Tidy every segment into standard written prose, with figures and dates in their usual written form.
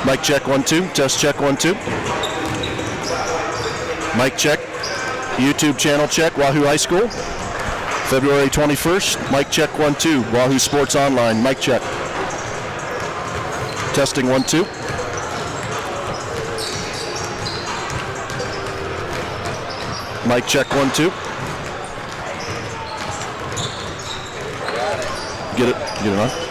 Mic check 1 2. Test check 1 2. Mic check. YouTube channel check. Wahoo High School. February 21st. Mic check 1 2. Wahoo Sports Online. Mic check. Testing 1 2. Mic check 1 2. Get it on.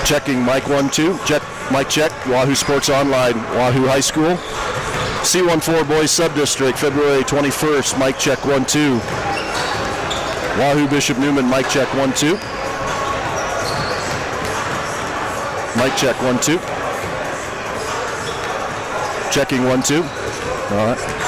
Checking mic 1 2. Mic check. Wahoo Sports Online. Wahoo High School. C14 Boys Subdistrict. February 21st. Mic check 1 2. Wahoo Bishop Neumann. Mic check 1 2. Mic check 1 2. Checking 1 2. All right.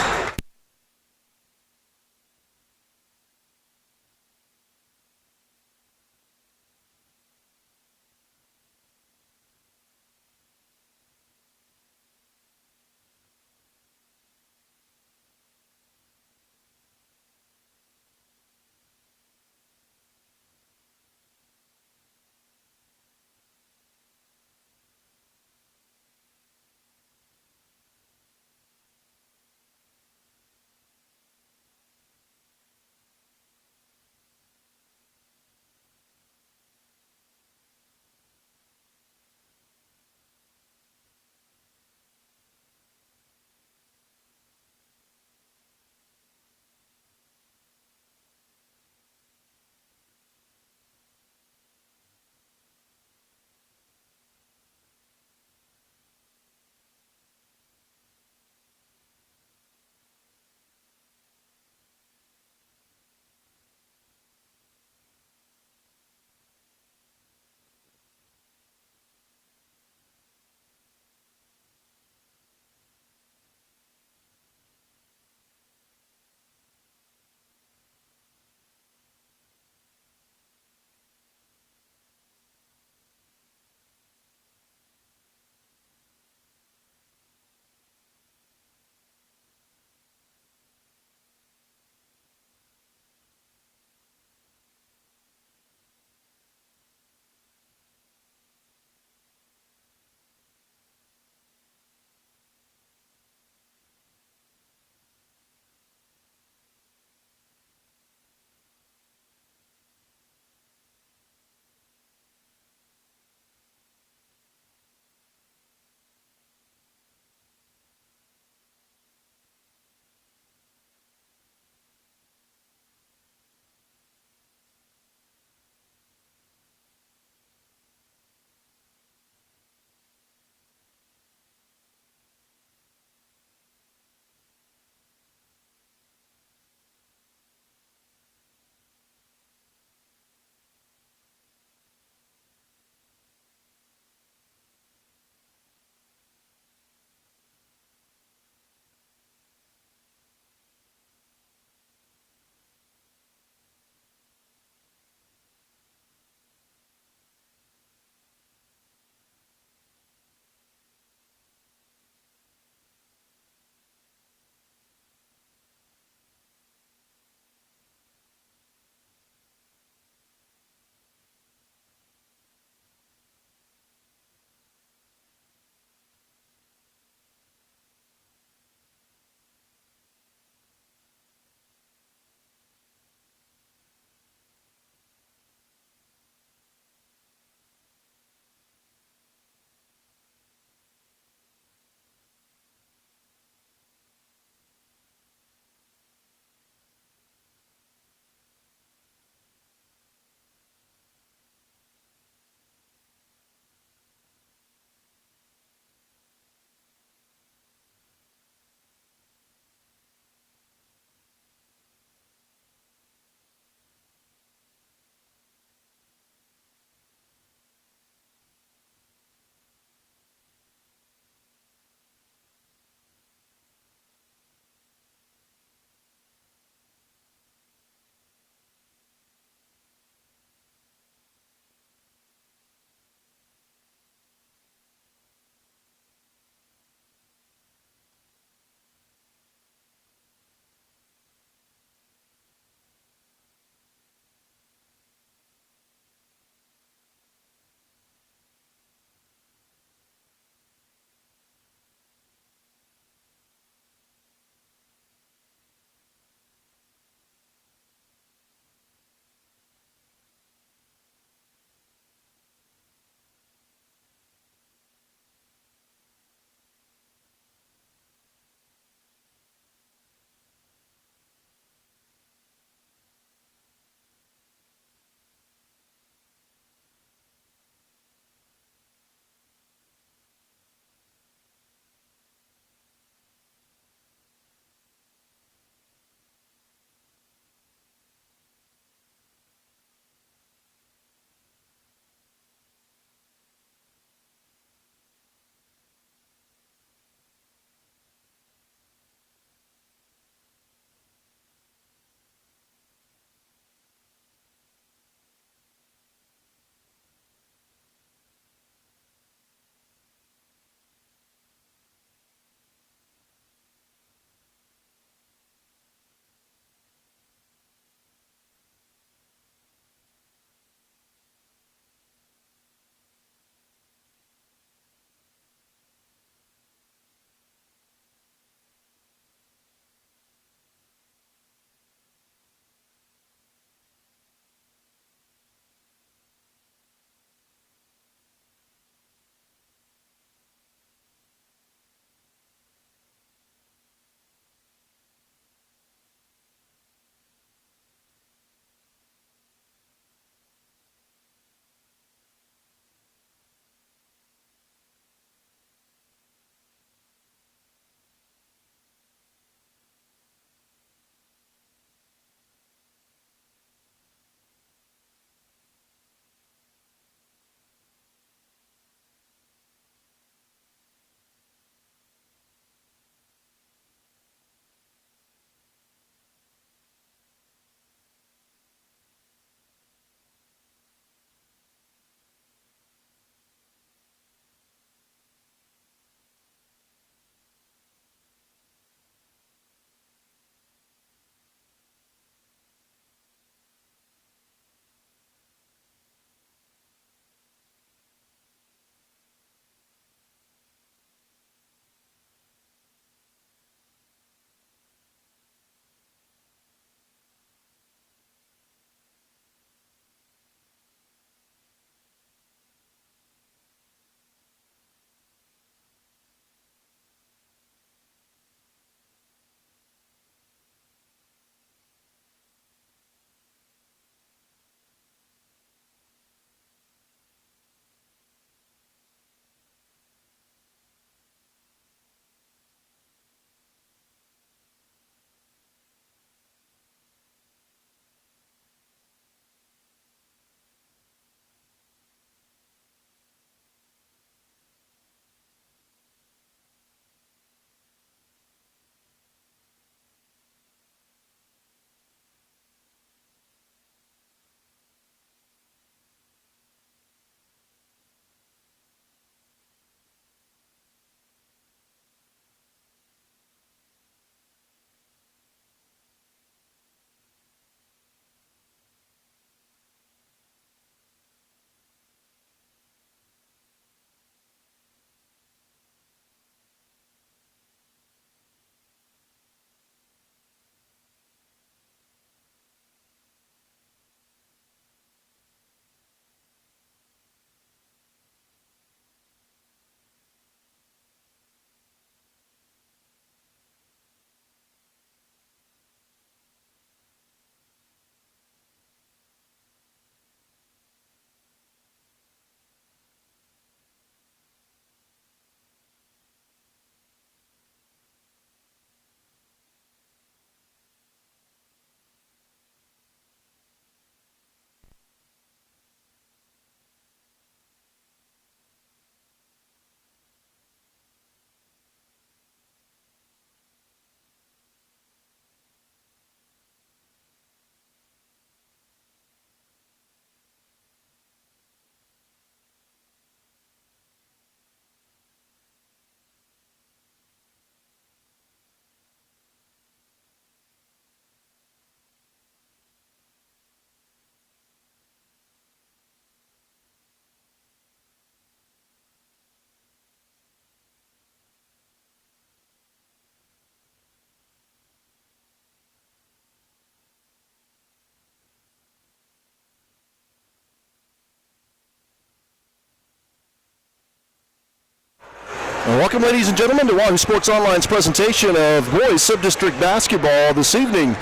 Welcome, ladies and gentlemen, to Wahoo Sports Online's presentation of boys sub-district basketball this evening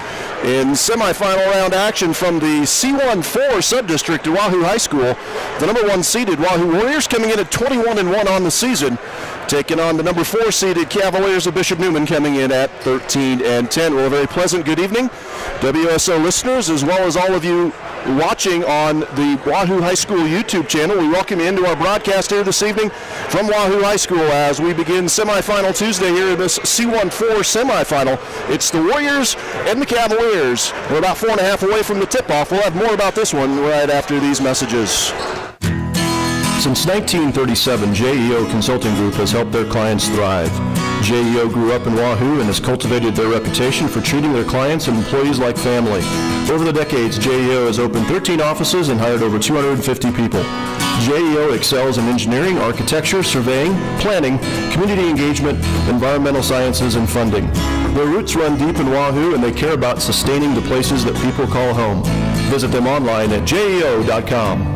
in semifinal round action from the C1-4 sub-district at Wahoo High School. The number 1 seeded Wahoo Warriors coming in at 21-1 on the season, taking on the number 4 seeded Cavaliers of Bishop Neumann coming in at 13-10. Well, a very pleasant good evening, WSO listeners, as well as all of you watching on the Wahoo High School YouTube channel. We welcome you into our broadcast here this evening from Wahoo High School as we begin semifinal Tuesday here in this C1-4 semifinal. It's the Warriors and the Cavaliers. We're about 4.5 away from the tip-off. We'll have more about this one right after these messages. Since 1937, JEO Consulting Group has helped their clients thrive. JEO grew up in Wahoo and has cultivated their reputation for treating their clients and employees like family. Over the decades, JEO has opened 13 offices and hired over 250 people. JEO excels in engineering, architecture, surveying, planning, community engagement, environmental sciences, and funding. Their roots run deep in Wahoo, and they care about sustaining the places that people call home. Visit them online at jeo.com.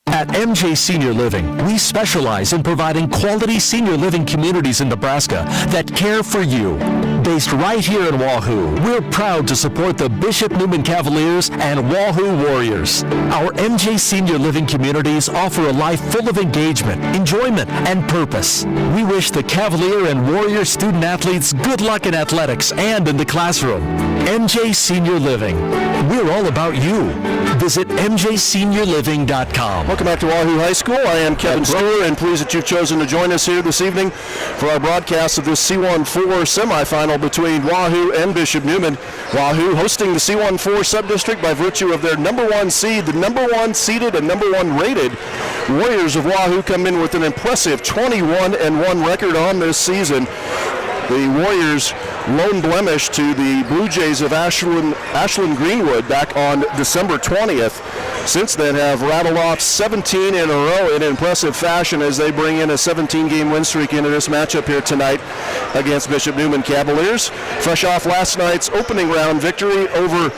At MJ Senior Living, we specialize in providing quality senior living communities in Nebraska that care for you. Based right here in Wahoo, we're proud to support the Bishop Neumann Cavaliers and Wahoo Warriors. Our MJ Senior Living communities offer a life full of engagement, enjoyment, and purpose. We wish the Cavalier and Warrior student athletes good luck in athletics and in the classroom. MJ Senior Living. We're all about you. Visit mjseniorliving.com. Welcome back to Wahoo High School. I am Kevin Stewart, and pleased that you've chosen to join us here this evening for our broadcast of this C1-4 semifinal between Wahoo and Bishop Neumann. Wahoo hosting the C1-4 sub-district by virtue of their number 1 seed, the number 1 seeded and number 1 rated Warriors of Wahoo come in with an impressive 21-1 record on this season. The Warriors' lone blemish to the Blue Jays of Ashland Greenwood back on December 20th. Since then have rattled off 17 in a row in impressive fashion as they bring in a 17-game win streak into this matchup here tonight against Bishop Neumann Cavaliers. Fresh off last night's opening round victory over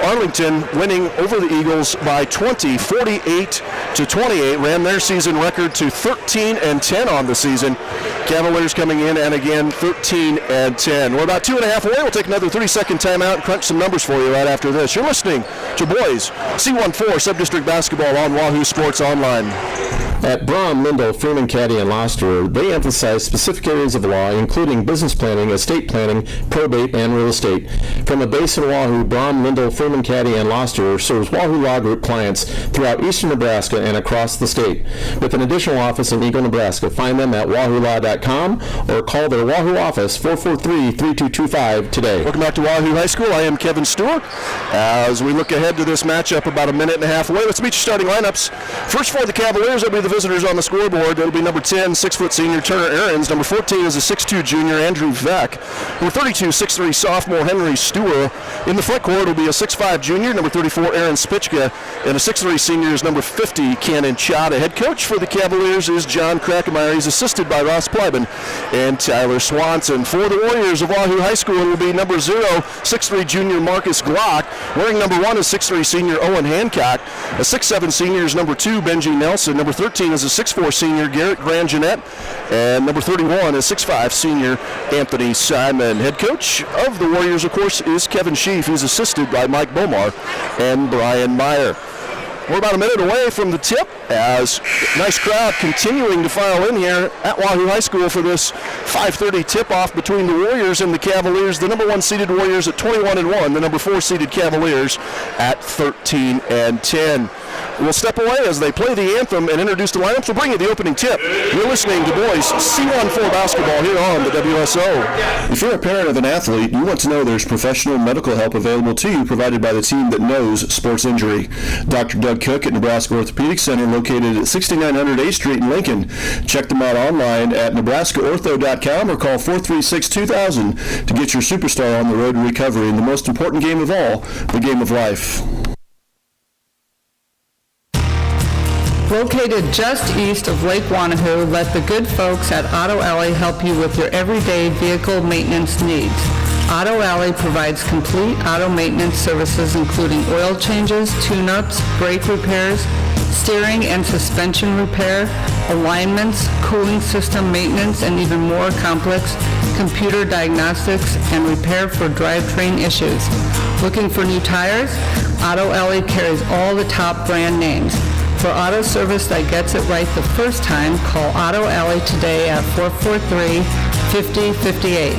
Arlington, winning over the Eagles by 20, 48-28, ran their season record to 13-10 on the season. Cavaliers coming in and again 13-10. We're about 2.5 away. We'll take another 30-second timeout and crunch some numbers for you right after this. You're listening to boys C1-4 Sub-District Basketball on Wahoo Sports Online. At Braun, Lindell, Freeman, Caddy, and Losterer, they emphasize specific areas of law, including business planning, estate planning, probate, and real estate. From a base in Wahoo, Braun, Lindell, Freeman, Caddy, and Losterer serves Wahoo Law Group clients throughout eastern Nebraska and across the state. With an additional office in Eagle, Nebraska, find them at wahoolaw.com or call their Wahoo office 443-3225 today. Welcome back to Wahoo High School. I am Kevin Stewart. As we look ahead to this matchup about 1.5 minutes away, let's meet your starting lineups. First for the Cavaliers, that'll be the visitors on the scoreboard. It'll be number 10, 6-foot senior Turner Ahrens. Number 14 is a 6'2 junior Andrew Veck. Number 32, 6'3 sophomore Henry Stewart. In the front court, it'll be a 6'5 junior, number 34 Aaron Spichka, and a 6'3 senior is number 50 Cannon Chada. Head coach for the Cavaliers is John Krakemeyer. He's assisted by Ross Plyben and Tyler Swanson. For the Warriors of Wahoo High School, it will be number 0, 6'3 junior Marcus Glock. Wearing number 1 is 6'3 senior Owen Hancock. A 6'7 senior is number 2 Benji Nelson. Number 13 is a 6'4 senior Garrett Grangenet, and number 31 is 6'5 senior Anthony Simon. Head coach of the Warriors, of course, is Kevin Sheaf. He's assisted by Mike Bomar and Brian Meyer. We're about 1 minute away from the tip as nice crowd continuing to file in here at Wahoo High School for this 5:30 tip-off between the Warriors and the Cavaliers. The number 1 seeded Warriors at 21-1, the number 4 seeded Cavaliers at 13-10. We'll step away as they play the anthem and introduce the lineups. We'll bring you the opening tip. You're listening to boys C1-4 basketball here on the WSO. If you're a parent of an athlete, you want to know there's professional medical help available to you provided by the team that knows sports injury. Dr. Doug Cook at Nebraska Orthopedic Center, located at 6900 A Street in Lincoln. Check them out online at nebraskaortho.com or call 436-2000 to get your superstar on the road to recovery in the most important game of all, the game of life. Located just east of Lake Wahoo, let the good folks at Auto Alley help you with your everyday vehicle maintenance needs. Auto Alley provides complete auto maintenance services including oil changes, tune-ups, brake repairs, steering and suspension repair, alignments, cooling system maintenance, and even more complex computer diagnostics and repair for drivetrain issues. Looking for new tires? Auto Alley carries all the top brand names. For auto service that gets it right the first time, call Auto Alley today at 443-5058.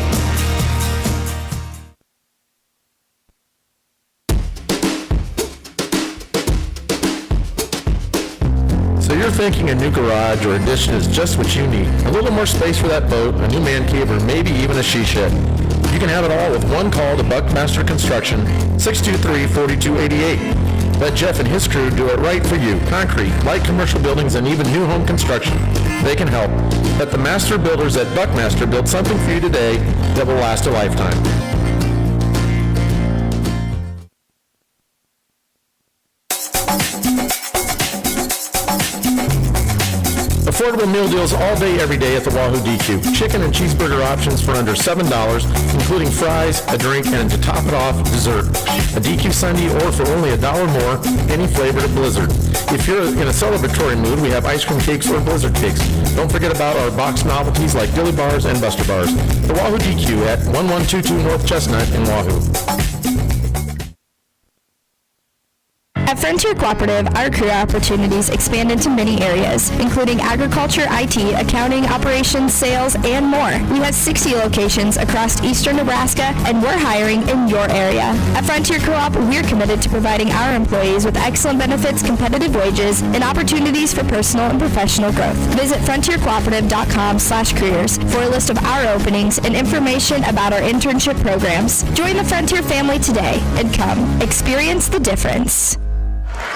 So you're thinking a new garage or addition is just what you need. A little more space for that boat, a new man cave, or maybe even a she shed. You can have it all with one call to Buckmaster Construction, 623-4288. Let Jeff and his crew do it right for you. Concrete, light commercial buildings, and even new home construction. They can help. Let the master builders at Buckmaster build something for you today that will last a lifetime. Affordable meal deals all day, every day at the Wahoo DQ. Chicken and cheeseburger options for under $7, including fries, a drink, and to top it off, dessert. A DQ Sunday or for only $1 more, any flavor to Blizzard. If you're in a celebratory mood, we have ice cream cakes or Blizzard cakes. Don't forget about our box novelties like Dilly Bars and Buster Bars. The Wahoo DQ at 1122 North Chestnut in Wahoo. At Frontier Cooperative, our career opportunities expand into many areas, including agriculture, IT, accounting, operations, sales, and more. We have 60 locations across eastern Nebraska, and we're hiring in your area. At Frontier Co-op, we're committed to providing our employees with excellent benefits, competitive wages, and opportunities for personal and professional growth. Visit frontiercooperative.com/careers for a list of our openings and information about our internship programs. Join the Frontier family today and come experience the difference.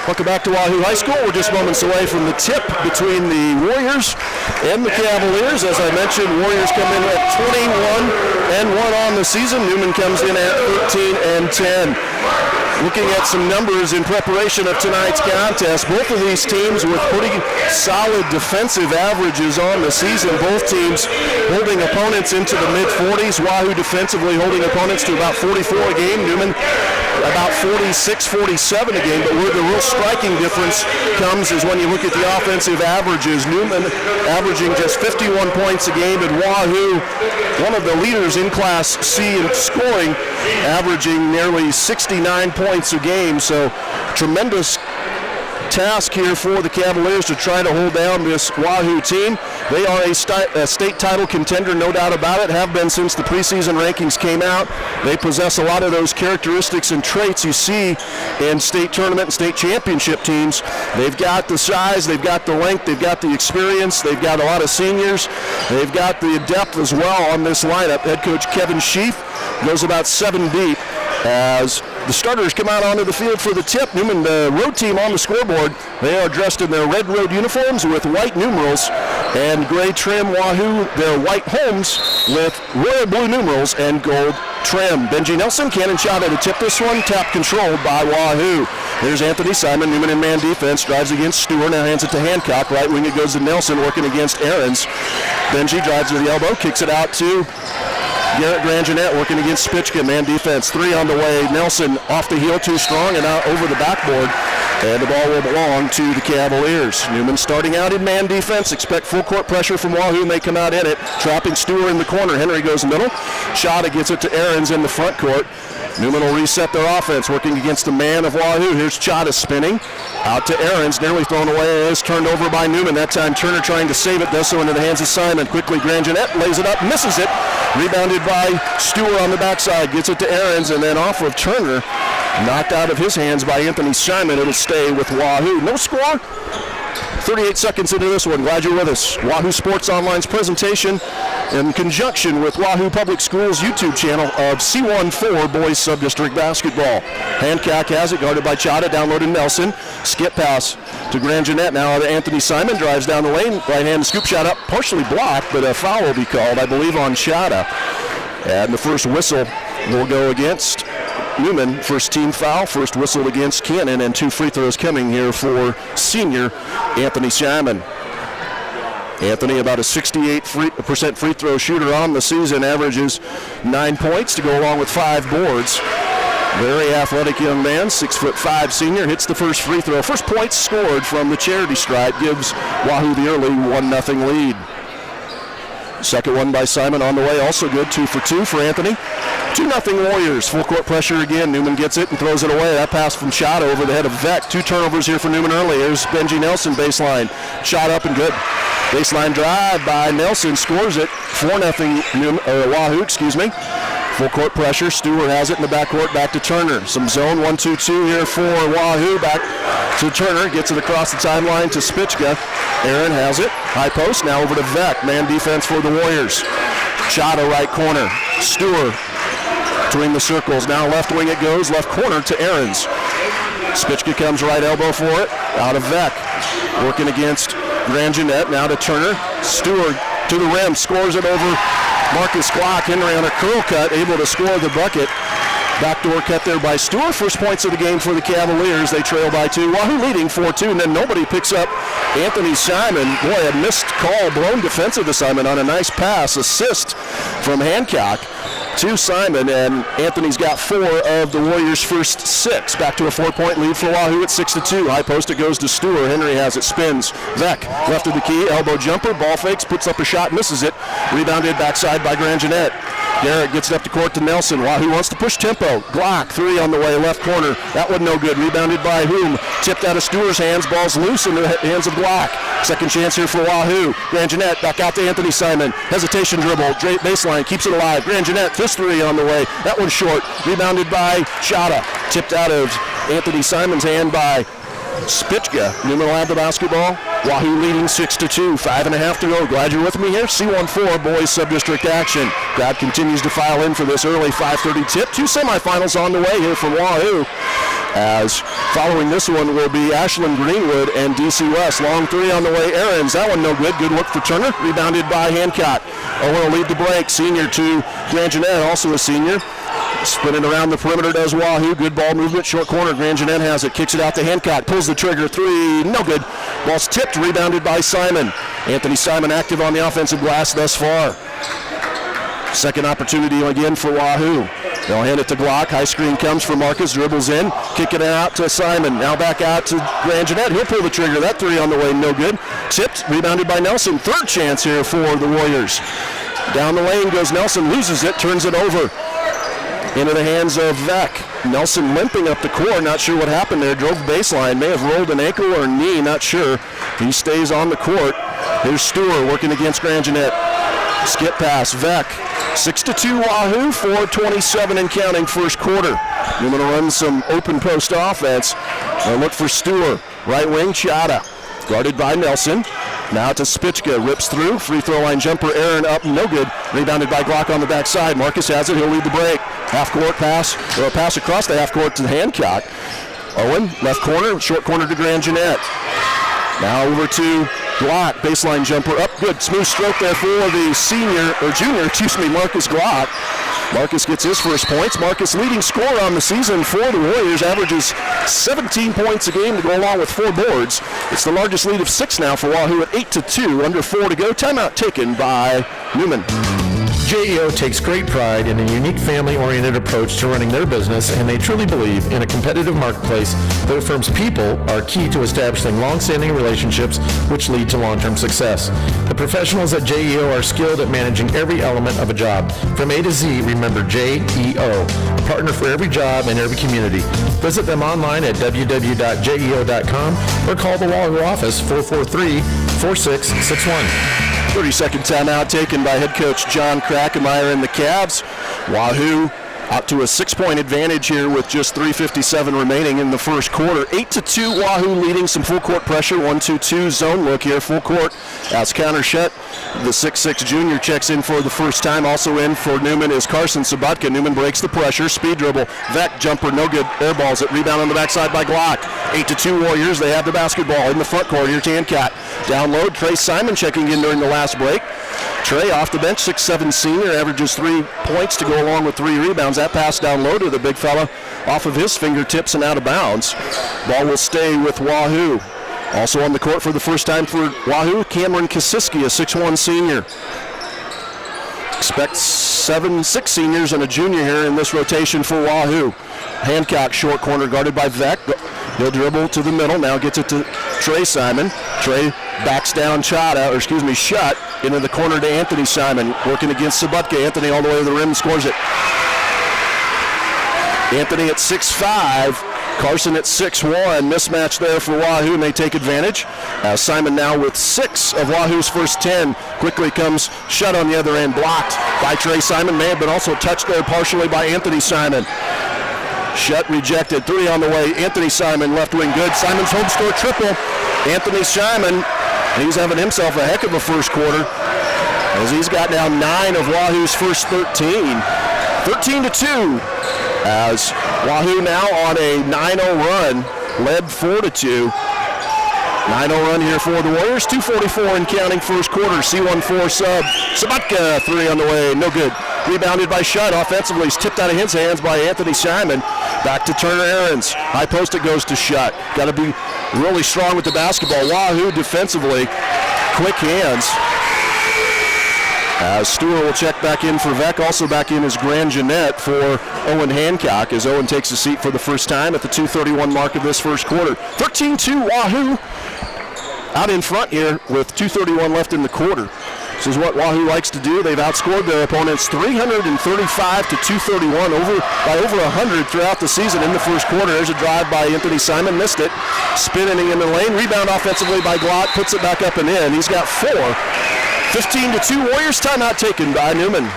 Welcome back to Wahoo High School. We're just moments away from the tip between the Warriors and the Cavaliers. As I mentioned, Warriors come in at 21-1 on the season. Neumann comes in at 13-10. Looking at some numbers in preparation of tonight's contest, both of these teams with pretty solid defensive averages on the season. Both teams holding opponents into the mid-40s. Wahoo defensively holding opponents to about 44 a game. Neumann about 46, 47 a game. But where the real striking difference comes is when you look at the offensive averages. Neumann averaging just 51 points a game, and Wahoo, one of the leaders in Class C in scoring, averaging nearly 69 points a game. So tremendous task here for the Cavaliers to try to hold down this Wahoo team. They are a state title contender, no doubt about it, have been since the preseason rankings came out. They possess a lot of those characteristics and traits you see in state tournament and state championship teams. They've got the size, they've got the length, they've got the experience, they've got a lot of seniors, they've got the depth as well on this lineup. Head coach Kevin Sheaf goes about 7 deep as the starters come out onto the field for the tip. Neumann, the road team on the scoreboard, they are dressed in their red road uniforms with white numerals and gray trim. Wahoo, their white homes with royal blue numerals and gold trim. Benji Nelson, cannon shot at a tip this one, tap controlled by Wahoo. There's Anthony Simon, Neumann in man defense, drives against Stewart, now hands it to Hancock. Right wing it goes to Nelson, working against Ahrens. Benji drives to the elbow, kicks it out to Garrett Grangenet working against Spichka, man defense. 3 on the way. Nelson off the heel, too strong, and out over the backboard. And the ball will belong to the Cavaliers. Neumann starting out in man defense. Expect full court pressure from Wahoo, and they come out in it. Trapping Stewart in the corner. Henry goes middle. Shada gets it to Ahrens in the front court. Neumann will reset their offense, working against the man of Wahoo. Here's Chada spinning. Out to Ahrens, nearly thrown away. It is turned over by Neumann. That time Turner trying to save it, does so into the hands of Simon. Quickly Grangenet lays it up, misses it. Rebounded by Stewart on the backside. Gets it to Ahrens, and then off of Turner. Knocked out of his hands by Anthony Simon. It'll stay with Wahoo. No score. 38 seconds into this one. Glad you're with us. Wahoo Sports Online's presentation in conjunction with Wahoo Public Schools YouTube channel of C14 Boys Subdistrict Basketball. Hancock has it, guarded by Chada, downloaded Nelson. Skip pass to Grangenet, now to Anthony Simon, drives down the lane. Right-hand scoop shot up, partially blocked, but a foul will be called, I believe, on Chada. And the first whistle will go against Neumann. First team foul, first whistle against Cannon, and 2 free throws coming here for senior Anthony Simon. Anthony, about a 68% free throw shooter on the season, averages 9 points to go along with 5 boards. Very athletic young man, 6'5" senior, hits the first free throw. First points scored from the charity stripe gives Wahoo the early 1-0 lead. Second one by Simon on the way, also good, 2 for 2 for Anthony. 2-0 Warriors, full court pressure again. Newman gets it and throws it away. That pass from Shot over the head of Vec. 2 turnovers here for Newman early. Here's Benji Nelson, baseline. Shot up and good. Baseline drive by Nelson, scores it. 4-0 Wahoo, Full court pressure. Stewart has it in the backcourt, back to Turner. Some zone 1-2-2 here for Wahoo. Back to Turner, gets it across the timeline to Spichka. Aaron has it. High post, now over to Vec. Man defense for the Warriors. Chata right corner. Stewart between the circles. Now left wing it goes, left corner to Aarons. Spichka comes right elbow for it. Out of Vec. Working against Grand Jeanette. Now to Turner. Stewart to the rim, scores it over Marcus Glock. Henry on a curl cut, able to score the bucket. Backdoor cut there by Stewart. First points of the game for the Cavaliers. They trail by 2. Wahoo leading 4-2, and then nobody picks up Anthony Simon. Boy, a missed call, blown defensive assignment on a nice pass. Assist from Hancock to Simon, and Anthony's got 4 of the Warriors' first 6. Back to a 4-point lead for Wahoo at 6-2. High post, it goes to Stewart. Henry has it, spins. Vec, left of the key, elbow jumper, ball fakes, puts up a shot, misses it. Rebounded backside by Grand Jeanette. Garrett gets it up to court to Nelson. Wahoo wants to push tempo. Glock, 3 on the way, left corner. That one no good. Rebounded by Hume. Tipped out of Stewart's hands. Ball's loose in the hands of Glock. Second chance here for Wahoo. Grand Jeanette back out to Anthony Simon. Hesitation dribble. Baseline keeps it alive. Grand Jeanette, this 3 on the way. That one's short. Rebounded by Shada. Tipped out of Anthony Simon's hand by Spichka. Newman will have the basketball. Wahoo leading 6-2. 5.5 to go. Glad you're with me here. C14 boys sub-district action. Crowd continues to file in for this early 5:30 tip. 2 semifinals on the way here from Wahoo. As following this one will be Ashland Greenwood and DC West. Long 3 on the way. Aarons. That one no good. Good look for Turner. Rebounded by Hancock. Owen will lead the break. Senior to Grand Jeanette, also a senior. Spinning around the perimeter does Wahoo. Good ball movement. Short corner. Grand Jeanette has it. Kicks it out to Hancock. Pulls the trigger. 3. No good. Ball's tipped. Rebounded by Simon. Anthony Simon active on the offensive glass thus far. Second opportunity again for Wahoo. They'll hand it to Glock. High screen comes for Marcus. Dribbles in. Kicking it out to Simon. Now back out to Grand Jeanette. He'll pull the trigger. That 3 on the way. No good. Tipped. Rebounded by Nelson. Third chance here for the Warriors. Down the lane goes Nelson. Loses it. Turns it over into the hands of Vec. Nelson limping up the court, not sure what happened there. Drove the baseline, may have rolled an ankle or a knee, not sure. He stays on the court. Here's Stewart working against Grand Jeanette. Skip pass, Vec. 6-2 Wahoo, 4:27 and counting first quarter. Newman will run some open post offense. They'll look for Stewart. Right wing, Chata. Guarded by Nelson. Now to Spichka, rips through, free throw line jumper, Aaron up, no good. Rebounded by Glock on the backside. Marcus has it, he'll lead the break. Half court pass, or a pass across the half court to Hancock. Owen, left corner, short corner to Grand Jeanette. Now over to Glock, baseline jumper up, good. Smooth stroke there for the junior, Marcus Glock. Marcus gets his first points. Marcus leading scorer on the season for the Warriors, averages 17 points a game to go along with 4 boards. It's the largest lead of 6 now for Wahoo at 8-2, under 4 to go. Timeout taken by Neumann. JEO takes great pride in a unique family-oriented approach to running their business, and they truly believe in a competitive marketplace. Their firm's people are key to establishing long-standing relationships which lead to long-term success. The professionals at JEO are skilled at managing every element of a job. From A to Z, remember JEO, a partner for every job and every community. Visit them online at www.jeo.com or call the Wahoo office 443-4661. 30-second timeout taken by head coach John Krakemeyer and the Cavs. Wahoo out to a 6-point advantage here with just 3:57 remaining in the first quarter. 8-2 Wahoo leading, some full court pressure. 1-2-2 zone look here, full court as counter shut. The 6'6 junior checks in for the first time. Also in for Newman is Carson Sabatka. Newman breaks the pressure, speed dribble. Vec jumper, no good. Airballs it. Rebound on the backside by Glock. 8-2 Warriors. They have the basketball in the front court. Here's Hancock. Down low, Trey Simon checking in during the last break. Trey off the bench, 6'7 senior, averages 3 points to go along with 3 rebounds. That pass down low to the big fella off of his fingertips and out of bounds. Ball will stay with Wahoo. Also on the court for the first time for Wahoo, Cameron Kasiski, a 6'1 senior. Expect 6 seniors and a junior here in this rotation for Wahoo. Hancock, short corner, guarded by Vec. He'll dribble to the middle, now gets it to Trey Simon. Trey backs down Shut into the corner to Anthony Simon, working against Sabutka. Anthony all the way to the rim, scores it. Anthony at 6'5", Carson at 6'1", mismatch there for Wahoo, and they take advantage. Simon now with 6 of Wahoo's first 10. Quickly comes Shut on the other end, blocked by Trey Simon. May have been also touched there partially by Anthony Simon. Shut rejected, 3 on the way. Anthony Simon, left wing good. Simon's home store triple. Anthony Simon, he's having himself a heck of a first quarter as he's got now 9 of Wahoo's first 13. 13-2 as Wahoo now on a 9-0 run, led 4-2. 9-0 run here for the Warriors. 2:44 in counting first quarter. C14 sub. Sabutka, 3 on the way, no good. Rebounded by Shut. Offensively, he's tipped out of his hands by Anthony Simon. Back to Turner Aarons. High post, it goes to Shut. Got to be really strong with the basketball. Wahoo defensively, quick hands. As Stewart will check back in for Vec. Also back in is Grand Jeanette for Owen Hancock as Owen takes a seat for the first time at the 2:31 mark of this first quarter. 13-2 Wahoo out in front here with 2:31 left in the quarter. This is what Wahoo likes to do. They've outscored their opponents 335 to 231, by over 100 throughout the season in the first quarter. There's a drive by Anthony Simon, missed it. Spinning in the lane, rebound offensively by Glock, puts it back up and in. He's got 4. 15-2 Warriors, timeout taken by Neumann.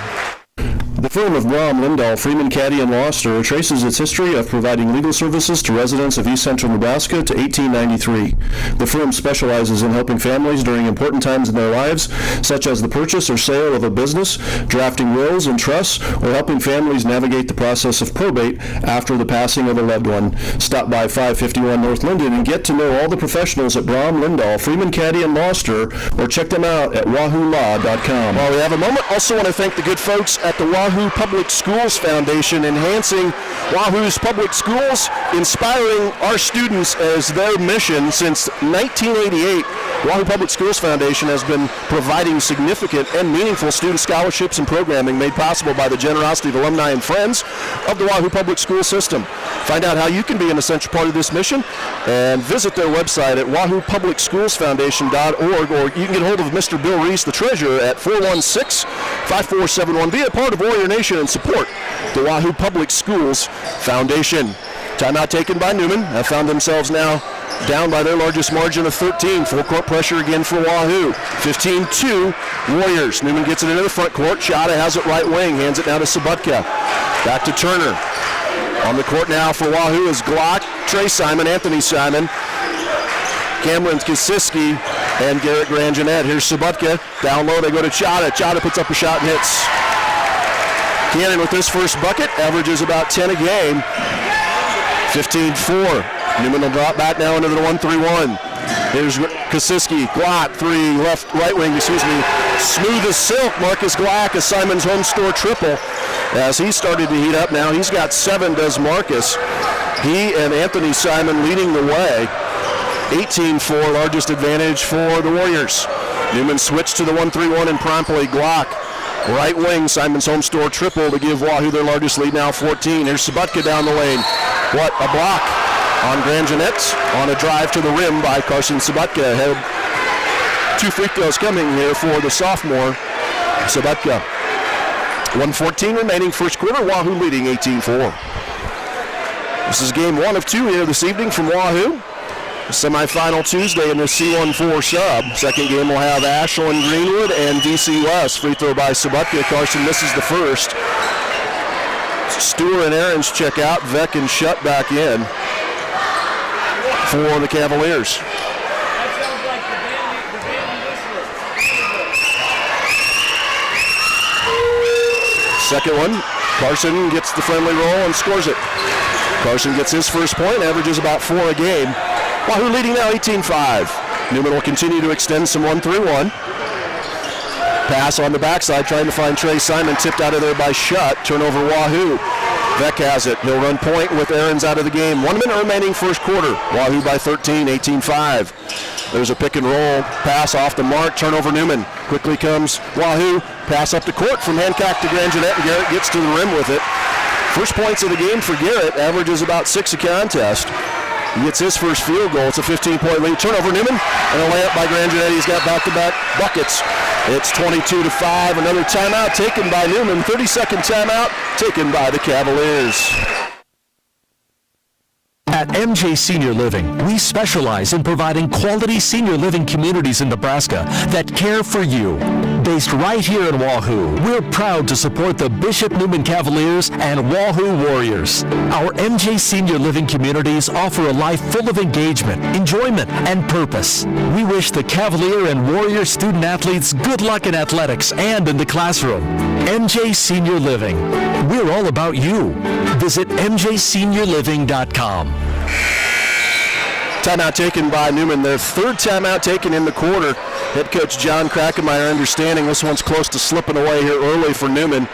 The firm of Brom, Lindahl, Freeman, Caddy, and Loster traces its history of providing legal services to residents of East Central Nebraska to 1893. The firm specializes in helping families during important times in their lives, such as the purchase or sale of a business, drafting wills and trusts, or helping families navigate the process of probate after the passing of a loved one. Stop by 551 North Linden and get to know all the professionals at Brom, Lindahl, Freeman, Caddy, and Loster, or check them out at wahoolaw.com. While we have a moment, also want to thank the good folks at the Wahoo Public Schools Foundation, enhancing Wahoo's public schools, inspiring our students as their mission. Since 1988, Wahoo Public Schools Foundation has been providing significant and meaningful student scholarships and programming made possible by the generosity of alumni and friends of the Wahoo Public School System. Find out how you can be an essential part of this mission and visit their website at wahoopublicschoolsfoundation.org, or you can get hold of Mr. Bill Reese, the treasurer, at 416-5471. Be a part of Warrior Nation and support the Wahoo Public Schools Foundation. Timeout taken by Neumann. Have found themselves now down by their largest margin of 13. Full court pressure again for Wahoo. 15-2 Warriors. Neumann gets it into the front court. Chada has it right wing. Hands it now to Sabutka. Back to Turner. On the court now for Wahoo is Glock, Trey Simon, Anthony Simon, Cameron Kasiski, and Garrett Grand Jeanette. Here's Sabutka. Down low they go to Chada. Chada puts up a shot and hits. Cannon with his first bucket, averages about 10 a game. 15-4. Neumann will drop back now into the 1-3-1. Here's Kasiski, Glock, right wing, smooth as silk. Marcus Glock, a Simon's home store triple. As he started to heat up now, he's got 7, does Marcus. He and Anthony Simon leading the way. 18-4, largest advantage for the Warriors. Neumann switched to the 1-3-1 and promptly Glock. Right wing, Simon's home store triple to give Wahoo their largest lead, now 14. Here's Sabutka down the lane. What a block on Grand Jeanette on a drive to the rim by Carson Sabutka. Had 2 free throws coming here for the sophomore, Sabutka. 1:14 remaining first quarter, Wahoo leading 18-4. This is game 1 of 2 here this evening from Wahoo. Semi-final Tuesday in the C14 sub. Second game will have Ashland Greenwood and DC West. Free throw by Sabutka. Carson misses the first. Stewart and Aarons check out. Vec and Shut back in for the Cavaliers. Second one, Carson gets the friendly roll and scores it. Carson gets his first point, averages about 4 a game. Wahoo leading now 18-5. Neumann will continue to extend some 1-3-1. Pass on the backside, trying to find Trey Simon, tipped out of there by Shutt. Turnover Wahoo. Beck has it. He'll run point with Aaron's out of the game. 1 minute remaining first quarter. Wahoo by 13, 18-5. There's a pick and roll. Pass off the mark. Turnover Neumann. Quickly comes Wahoo. Pass up the court from Hancock to Grand Jeanette, and Garrett gets to the rim with it. First points of the game for Garrett. Averages about 6 a contest. He gets his first field goal. It's a 15-point lead. Turnover Neumann, and a layup by Grand Jeanette. He's got back-to-back buckets. It's 22-5. Another timeout taken by Neumann. 30-second timeout taken by the Cavaliers. At MJ Senior Living, we specialize in providing quality senior living communities in Nebraska that care for you. Based right here in Wahoo, we're proud to support the Bishop Neumann Cavaliers and Wahoo Warriors. Our MJ Senior Living communities offer a life full of engagement, enjoyment, and purpose. We wish the Cavalier and Warrior student athletes good luck in athletics and in the classroom. MJ Senior Living. We're all about you. Visit mjseniorliving.com. Timeout taken by Neumann. Their third timeout taken in the quarter. Head coach John Krakenmeyer understanding this one's close to slipping away here early for Neumann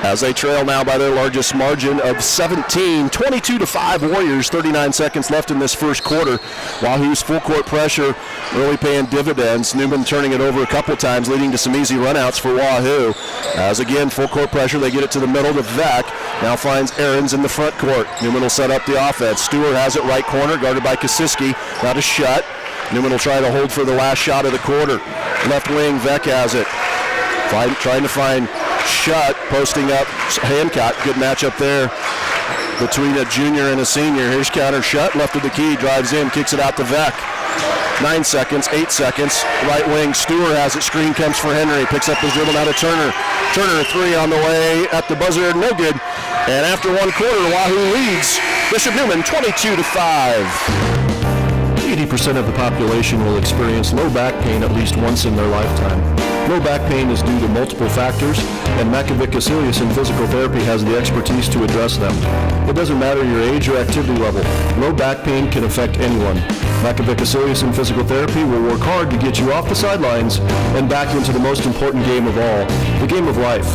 as they trail now by their largest margin of 17. 22-5 Warriors, 39 seconds left in this first quarter. Wahoo's full court pressure really paying dividends. Neumann turning it over a couple times, leading to some easy runouts for Wahoo. As again, full court pressure, they get it to the middle to Vec. Now finds Ahrens in the front court. Neumann will set up the offense. Stewart has it right corner, guarded by Kosiski. Now to Shutt. Neumann will try to hold for the last shot of the quarter. Left wing, Vec has it. Trying to find Shutt, posting up Hancock. Good matchup there between a junior and a senior. Here's counter Shutt, left of the key, drives in, kicks it out to Vec. 9 seconds, 8 seconds. Right wing, Stewart has it. Screen comes for Henry. Picks up his dribble now to Turner. Turner, 3 on the way at the buzzer, no good. And after one quarter, Wahoo leads Bishop Neumann 22-5. 80% of the population will experience low back pain at least once in their lifetime. Low back pain is due to multiple factors, and Makovic Acilius in physical therapy has the expertise to address them. It doesn't matter your age or activity level. Low back pain can affect anyone. Makovic Acilius in physical therapy will work hard to get you off the sidelines and back into the most important game of all, the game of life.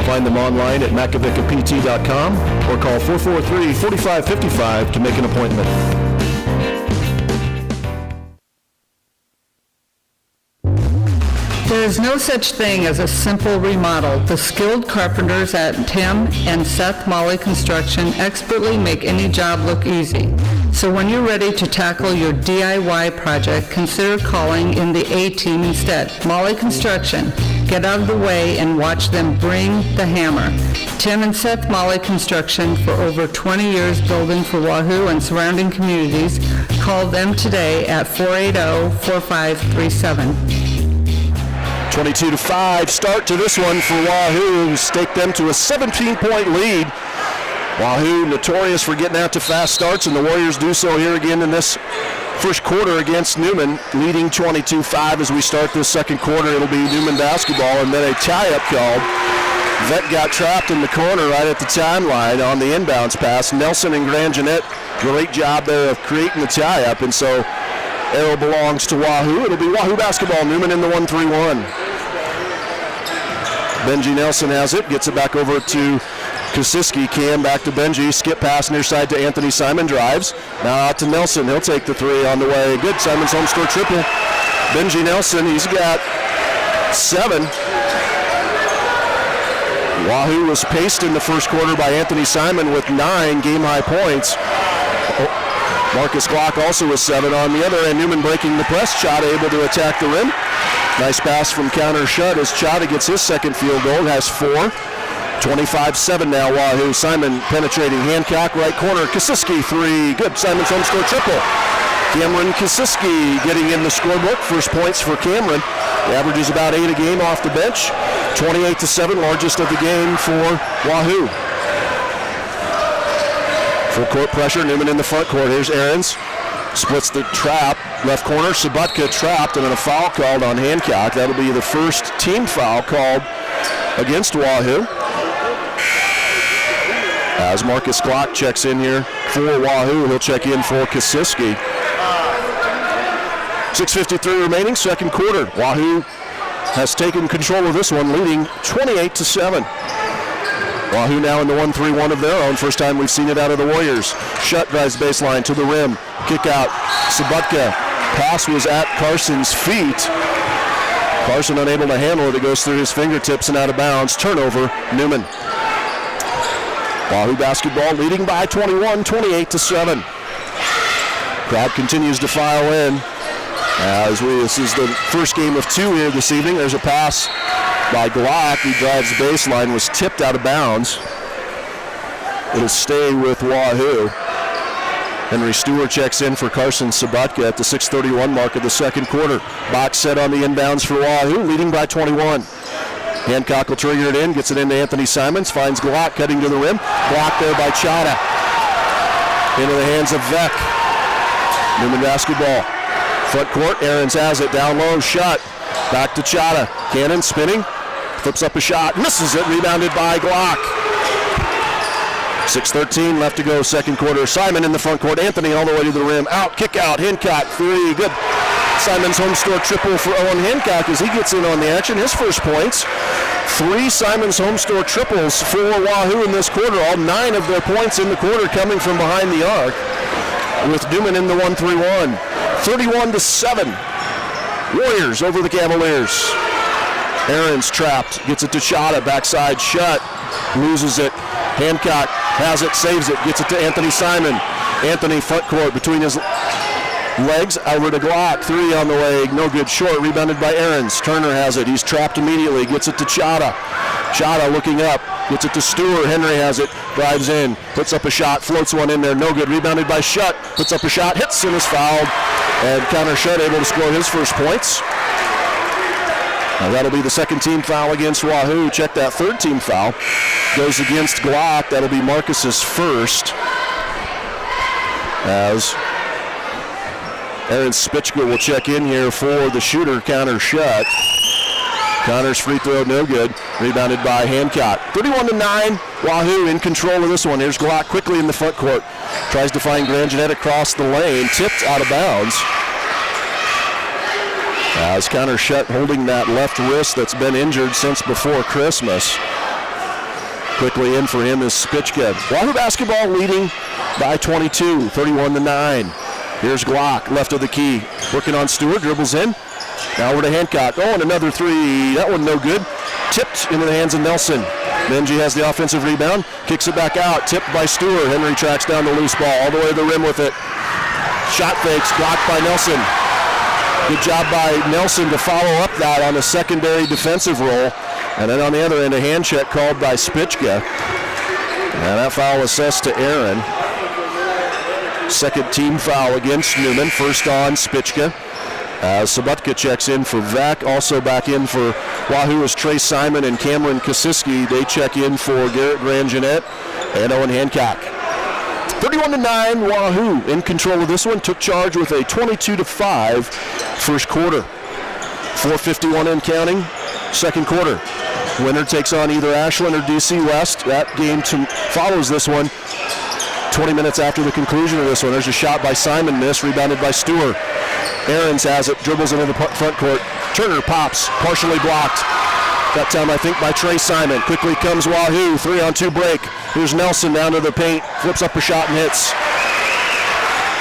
Find them online at makovicapt.com or call 443-4555 to make an appointment. There is no such thing as a simple remodel. The skilled carpenters at Tim and Seth Molly Construction expertly make any job look easy. So when you're ready to tackle your DIY project, consider calling in the A-Team instead. Molly Construction. Get out of the way and watch them bring the hammer. Tim and Seth Molly Construction, for over 20 years building for Wahoo and surrounding communities. Call them today at 480-4537. 22-5 start to this one for Wahoo, who staked them to a 17-point lead. Wahoo notorious for getting out to fast starts, and the Warriors do so here again in this first quarter against Neumann, leading 22-5 as we start this second quarter. It'll be Neumann basketball, and then a tie-up called. Vec got trapped in the corner right at the timeline on the inbounds pass. Nelson and Grand Jeanette, great job there of creating the tie-up, and so arrow belongs to Wahoo. It'll be Wahoo basketball. Neumann in the 1-3-1. Benji Nelson has it. Gets it back over to Kosiski. Cam back to Benji. Skip pass near side to Anthony Simon. Drives. Now out to Nelson. He'll take the 3 on the way. Good. Simon's home score triple. Benji Nelson, he's got 7. Wahoo was paced in the first quarter by Anthony Simon with 9 game-high points. Marcus Glock also with 7 on the other end. Neumann breaking the press. Chada able to attack the rim. Nice pass from counter Shutt as Chada gets his second field goal. Has 4. 25-7 now Wahoo. Simon penetrating Hancock. Right corner. Kosiski 3. Good. Simon's home score triple. Cameron Kosiski getting in the scorebook. First points for Cameron. He averages about 8 a game off the bench. 28-7, largest of the game for Wahoo. Full court pressure, Neumann in the front court. Here's Ahrens, splits the trap, left corner, Sabutka trapped, and then a foul called on Hancock. That'll be the first team foul called against Wahoo. As Marcus Glock checks in here for Wahoo, he'll check in for Kosiski. 6:53 remaining, second quarter. Wahoo has taken control of this one, leading 28-7. Wahoo now in the 1-3-1 of their own. First time we've seen it out of the Warriors. Shutt drives baseline to the rim. Kick out. Sabutka. Pass was at Carson's feet. Carson unable to handle it. It goes through his fingertips and out of bounds. Turnover, Neumann. Wahoo basketball leading by 21, 28-7. Crowd continues to file in. This is the first game of two here this evening. There's a pass by Glock. He drives the baseline, was tipped out of bounds. It'll stay with Wahoo. Henry Stewart checks in for Carson Sabutka at the 6:31 mark of the second quarter. Box set on the inbounds for Wahoo, leading by 21. Hancock will trigger it in, gets it into Anthony Simons, finds Glock cutting to the rim. Blocked there by Chada. Into the hands of Vec. Neumann basketball. Front court, Ahrens has it, down low, shot. Back to Chada. Cannon spinning, flips up a shot, misses it, rebounded by Glock. 6:13 left to go, second quarter. Simon in the front court, Anthony all the way to the rim. Out, kick out, Hancock, three, good. Simon's home store triple for Owen Hancock as he gets in on the action, his first points. 3 Simon's home store triples for Wahoo in this quarter, all 9 of their points in the quarter coming from behind the arc. With Neumann in the 1-3-1. 31-7. Warriors over the Cavaliers. Ahrens trapped, gets it to Chada, backside shut, loses it. Hancock has it, saves it, gets it to Anthony Simon. Anthony front court between his legs, over to Glock, 3 on the way, no good, short, rebounded by Ahrens. Turner has it, he's trapped immediately, gets it to Chada. Chada looking up, gets it to Stewart, Henry has it, drives in, puts up a shot, floats one in there, no good, rebounded by Shutt, puts up a shot, hits and is fouled, and Connor Shutt able to score his first points. Now that'll be the second team foul against Wahoo. Check that, third team foul goes against Glock. That'll be Marcus's first. As Aaron Spichka will check in here for the shooter, Connor Shutt. Connor's free throw, no good. Rebounded by Hancock. 31-9, Wahoo in control of this one. Here's Glock quickly in the front court. Tries to find Grangenet across the lane. Tipped out of bounds. As Connor Shutt holding that left wrist that's been injured since before Christmas. Quickly in for him is Spichka. Wahoo basketball leading by 22, 31-9. Here's Glock, left of the key. Working on Stewart, dribbles in. Now over to Hancock. Oh, and another three. That one no good. Tipped into the hands of Nelson. Benji has the offensive rebound. Kicks it back out. Tipped by Stewart. Henry tracks down the loose ball all the way to the rim with it. Shot fakes. Blocked by Nelson. Good job by Nelson to follow up that on a secondary defensive roll. And then on the other end, a hand check called by Spichka. And that foul assessed to Aaron. Second team foul against Neumann. First on Spichka. Sabutka checks in for Vac. Also back in for Wahoo is Trey Simon and Cameron Kosiski. They check in for Garrett Grangenet and Owen Hancock. 31-9, Wahoo in control of this one. Took charge with a 22-5 first quarter. 4:51 in counting, second quarter. Winner takes on either Ashland or DC West. That game follows this one 20 minutes after the conclusion of this one. There's a shot by Simon, missed, rebounded by Stewart. Ahrens has it, dribbles into the front court. Turner pops, partially blocked. That time I think by Trey Simon. Quickly comes Wahoo, 3-on-2 break. Here's Nelson down to the paint, flips up a shot and hits.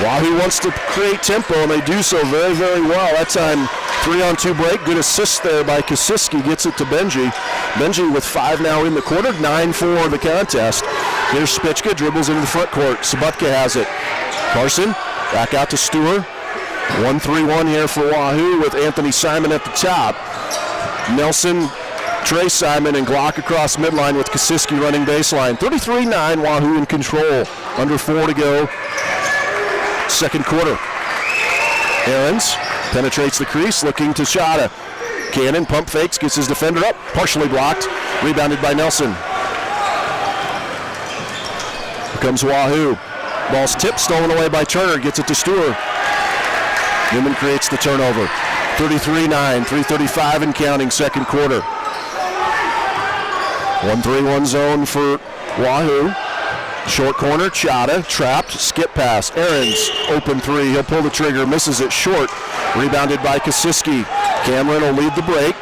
Wahoo wants to create tempo, and they do so very, very well. That time, 3-on-2 break. Good assist there by Kosiski. Gets it to Benji. Benji with 5 now in the quarter, 9 for the contest. Here's Spichka, dribbles into the front court. Sabutka has it. Carson, back out to Stewart. 1-3-1 here for Wahoo with Anthony Simon at the top. Nelson, Trey Simon, and Glock across midline with Kosiski running baseline. 33-9, Wahoo in control. Under 4 to go. Second quarter. Ahrens penetrates the crease, looking to Chada. Cannon pump fakes, gets his defender up, partially blocked, rebounded by Nelson. Here comes Wahoo. Ball's tipped, stolen away by Turner, gets it to Stewart. Neumann creates the turnover. 33-9, 3:35 and counting, second quarter. 1-3-1 zone for Wahoo. Short corner, Chada, trapped, skip pass. Ahrens, open three, he'll pull the trigger, misses it short. Rebounded by Kosiski. Cameron will lead the break.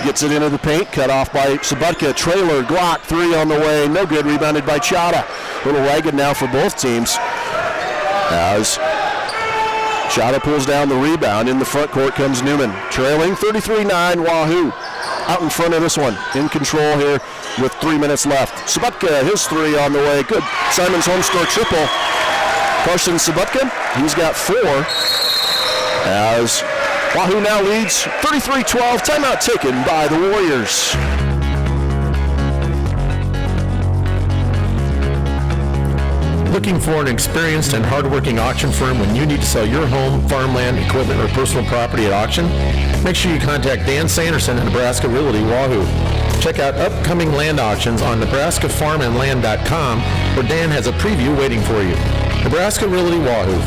Gets it into the paint, cut off by Sabutka. Trailer, Glock, 3 on the way, no good, rebounded by Chata. A little ragged now for both teams. As Chata pulls down the rebound. In the front court comes Neumann. Trailing 33-9 Wahoo. Out in front of this one. In control here with 3 minutes left. Sabutka, his 3 on the way. Good. Simon's Homestore triple. Carson Sabutka, he's got 4. As Wahoo now leads 33-12. Timeout taken by the Warriors. Looking for an experienced and hardworking auction firm when you need to sell your home, farmland, equipment, or personal property at auction? Make sure you contact Dan Sanderson at Nebraska Realty Wahoo. Check out upcoming land auctions on nebraskafarmandland.com, where Dan has a preview waiting for you. Nebraska Realty Wahoo,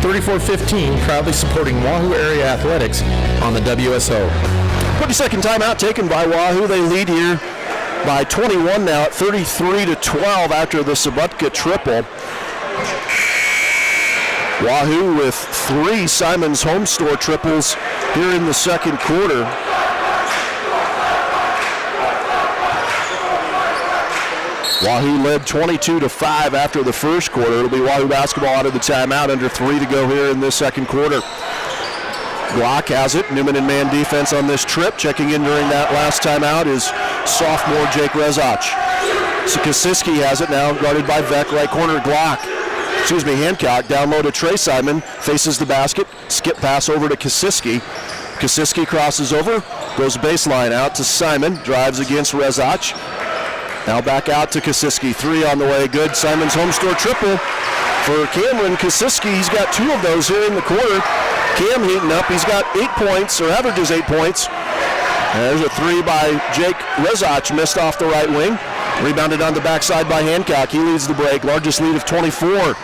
443-3415, proudly supporting Wahoo area athletics on the WSO. 20-second timeout taken by Wahoo. They lead here by 21 now at 33-12 after the Sabutka triple. Wahoo with 3 Simon's Homestore triples here in the second quarter. Wahoo led 22-5 after the first quarter. It'll be Wahoo basketball out of the timeout, under 3 to go here in this second quarter. Glock has it. Neumann in man defense on this trip. Checking in during that last timeout is sophomore Jake Rezach. So Kosiski has it now, guarded by Vec, right corner Hancock. Down low to Trey Simon, faces the basket. Skip pass over to Kosiski. Kosiski crosses over, goes baseline out to Simon, drives against Rezach. Now back out to Kosiski. 3 on the way, good. Simon's Homestore triple for Cameron Kosiski. He's got 2 of those here in the quarter. Cam heating up. He's got 8 points, or averages 8 points. And there's a 3 by Jake Rezach, missed off the right wing. Rebounded on the backside by Hancock. He leads the break. Largest lead of 24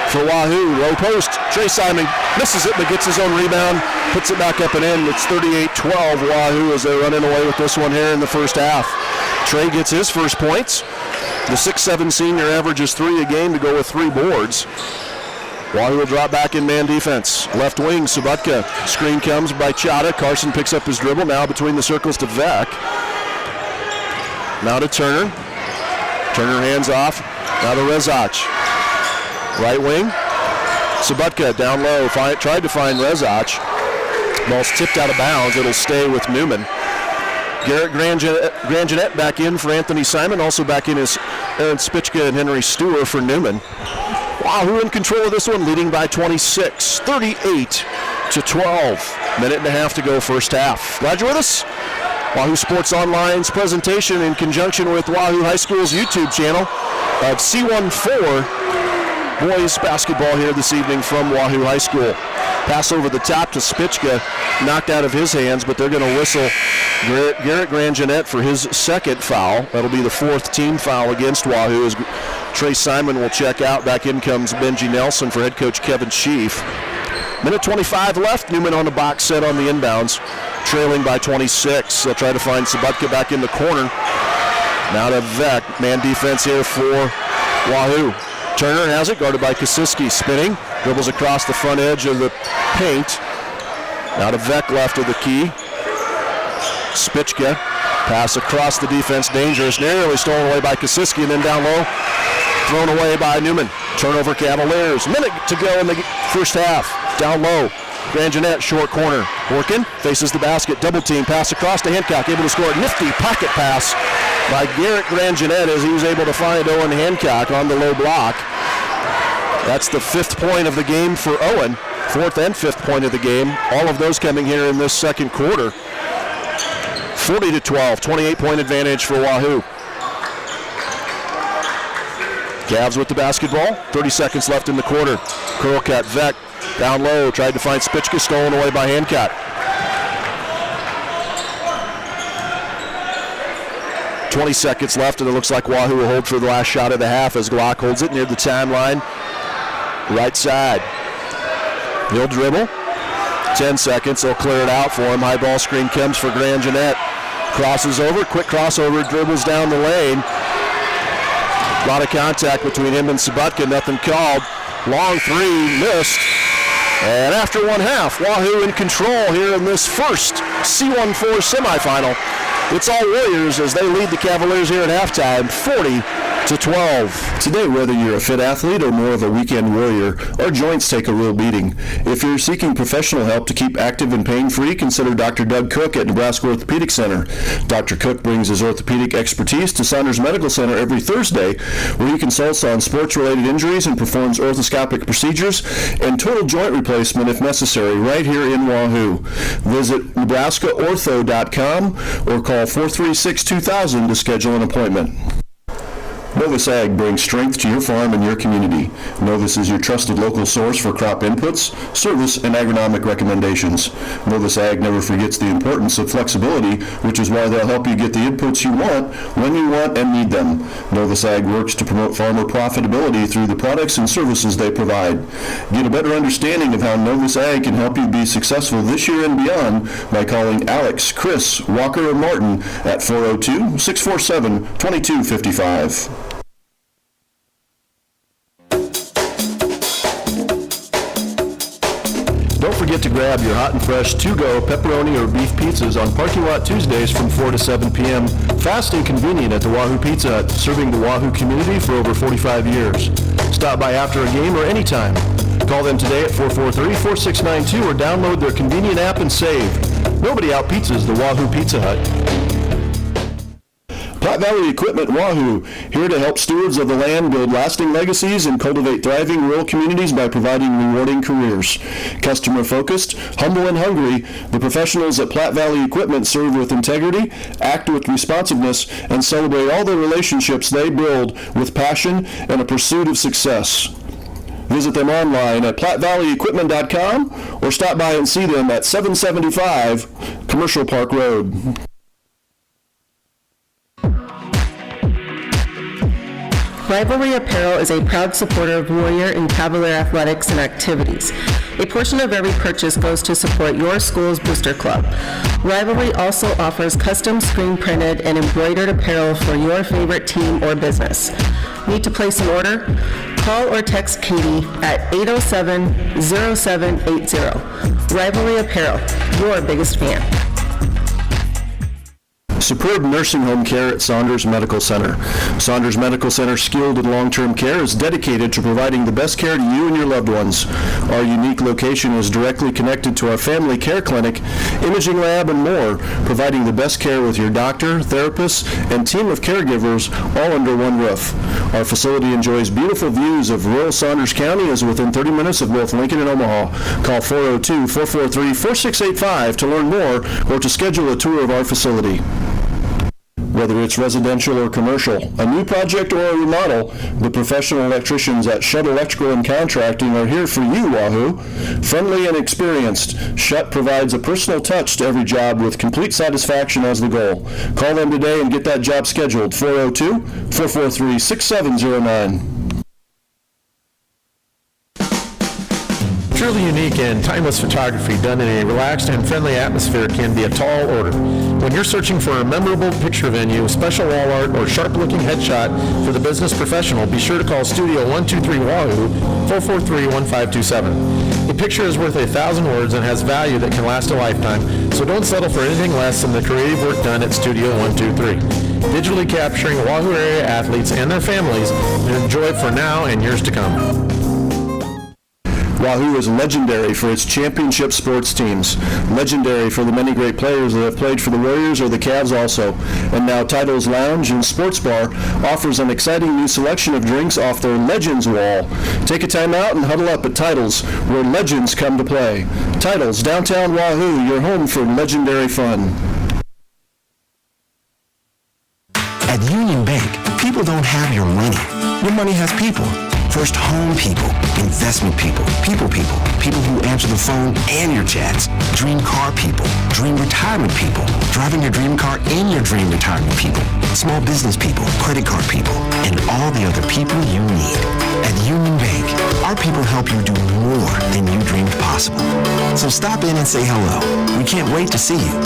for Wahoo. Low post. Trey Simon misses it, but gets his own rebound. Puts it back up and in. It's 38-12 Wahoo as they're running away with this one here in the first half. Trey gets his first points. The 6'7 senior averages 3 a game to go with 3 boards. Wahoo will drop back in man defense. Left wing, Sabutka. Screen comes by Chata. Carson picks up his dribble. Now between the circles to Vec. Now to Turner. Turner hands off. Now to Rezach. Right wing. Sabutka down low. Tried to find Rezach. Ball's tipped out of bounds. It'll stay with Neumann. Garrett Grangenet back in for Anthony Simon. Also back in is Aaron Spichka and Henry Stewart for Neumann. Wahoo in control of this one, leading by 26, 38-12. Minute and a half to go first half. Glad you're with us. Wahoo Sports Online's presentation in conjunction with Wahoo High School's YouTube channel of C14 boys basketball here this evening from Wahoo High School. Pass over the top to Spichka, knocked out of his hands, but they're going to whistle Garrett Grangenet for his second foul. That'll be the 4th team foul against Wahoo as Trey Simon will check out. Back in comes Benji Nelson for head coach Kevin Sheaf. Minute 25 left. Neumann on the box set on the inbounds, trailing by 26. They'll try to find Sabutka back in the corner. Now to Vec. Man defense here for Wahoo. Turner has it, guarded by Kosiski. Spinning, dribbles across the front edge of the paint. Now to Vec, left of the key. Spichka, pass across the defense, dangerous, narrowly stolen away by Kosiski, and then down low, thrown away by Neumann. Turnover Cavaliers. Minute to go in the first half. Down low, Grangenet, short corner. Working, faces the basket, double team, pass across to Hancock, able to score. Nifty pocket pass by Garrett Grangenet as he was able to find Owen Hancock on the low block. That's the 5th point of the game for Owen. 4th and 5th point of the game. All of those coming here in this second quarter. 40-12, 28-point advantage for Wahoo. Cavs with the basketball. 30 seconds left in the quarter. Curl cut, Vec down low, tried to find Spichka, stolen away by Hancock. 20 seconds left, and it looks like Wahoo will hold for the last shot of the half as Glock holds it near the timeline. Right side. He'll dribble. 10 seconds, they'll clear it out for him. High ball screen comes for Grangenet. Crosses over, quick crossover, dribbles down the lane. A lot of contact between him and Sabutka, nothing called. Long 3, missed. And after one half, Wahoo in control here in this first C14 semifinal. It's all Warriors as they lead the Cavaliers here at halftime, 40-12. Today, whether you're a fit athlete or more of a weekend warrior, our joints take a real beating. If you're seeking professional help to keep active and pain-free, consider Dr. Doug Cook at Nebraska Orthopedic Center. Dr. Cook brings his orthopedic expertise to Saunders Medical Center every Thursday, where he consults on sports-related injuries and performs orthoscopic procedures and total joint replacement if necessary, right here in Wahoo. Visit NebraskaOrtho.com or call 436-2000 to schedule an appointment. Novus Ag brings strength to your farm and your community. Novus is your trusted local source for crop inputs, service, and agronomic recommendations. Novus Ag never forgets the importance of flexibility, which is why they'll help you get the inputs you want, when you want, and need them. Novus Ag works to promote farmer profitability through the products and services they provide. Get a better understanding of how Novus Ag can help you be successful this year and beyond by calling Alex, Chris, Walker, or Martin at 402-647-2255. Don't forget to grab your hot and fresh to-go pepperoni or beef pizzas on Parking Lot Tuesdays from 4 to 7 p.m. Fast and convenient at the Wahoo Pizza Hut, serving the Wahoo community for over 45 years. Stop by after a game or anytime. Call them today at 443-4692 or download their convenient app and save. Nobody out-pizzas the Wahoo Pizza Hut. Platte Valley Equipment Wahoo, here to help stewards of the land build lasting legacies and cultivate thriving rural communities by providing rewarding careers. Customer-focused, humble and hungry, the professionals at Platte Valley Equipment serve with integrity, act with responsiveness, and celebrate all the relationships they build with passion and a pursuit of success. Visit them online at PlatteValleyEquipment.com or stop by and see them at 775 Commercial Park Road. Rivalry Apparel is a proud supporter of Warrior and Cavalier athletics and activities. A portion of every purchase goes to support your school's booster club. Rivalry also offers custom screen-printed and embroidered apparel for your favorite team or business. Need to place an order? Call or text Katie at 807-0780. Rivalry Apparel, your biggest fan. Superb nursing home care at Saunders Medical Center. Saunders Medical Center Skilled and Long-Term Care is dedicated to providing the best care to you and your loved ones. Our unique location is directly connected to our family care clinic, imaging lab, and more, providing the best care with your doctor, therapists, and team of caregivers all under one roof. Our facility enjoys beautiful views of rural Saunders County, as within 30 minutes of both Lincoln and Omaha. Call 402-443-4685 to learn more or to schedule a tour of our facility. Whether it's residential or commercial, a new project or a remodel, the professional electricians at Shutt Electrical and Contracting are here for you, Wahoo. Friendly and experienced, Shutt provides a personal touch to every job with complete satisfaction as the goal. Call them today and get that job scheduled, 402-443-6709. Truly unique and timeless photography done in a relaxed and friendly atmosphere can be a tall order. When you're searching for a memorable picture venue, special wall art, or sharp-looking headshot for the business professional, be sure to call Studio 123 Wahoo, 443-1527. A picture is worth 1,000 words and has value that can last a lifetime, so don't settle for anything less than the creative work done at Studio 123. Digitally capturing Wahoo area athletes and their families and enjoy it for now and years to come. Wahoo is legendary for its championship sports teams, legendary for the many great players that have played for the Warriors or the Cavs also. And now Title's Lounge and Sports Bar offers an exciting new selection of drinks off their Legends wall. Take a time out and huddle up at Title's, where legends come to play. Title's, downtown Wahoo, your home for legendary fun. At Union Bank, people don't have your money. Your money has people. First home people, investment people who answer the phone and your chats, dream car people, dream retirement people, driving your dream car in your dream retirement people, small business people, credit card people, and all the other people you need. At Union Bank, our people help you do more than you dreamed possible. So stop in and say hello. We can't wait to see you.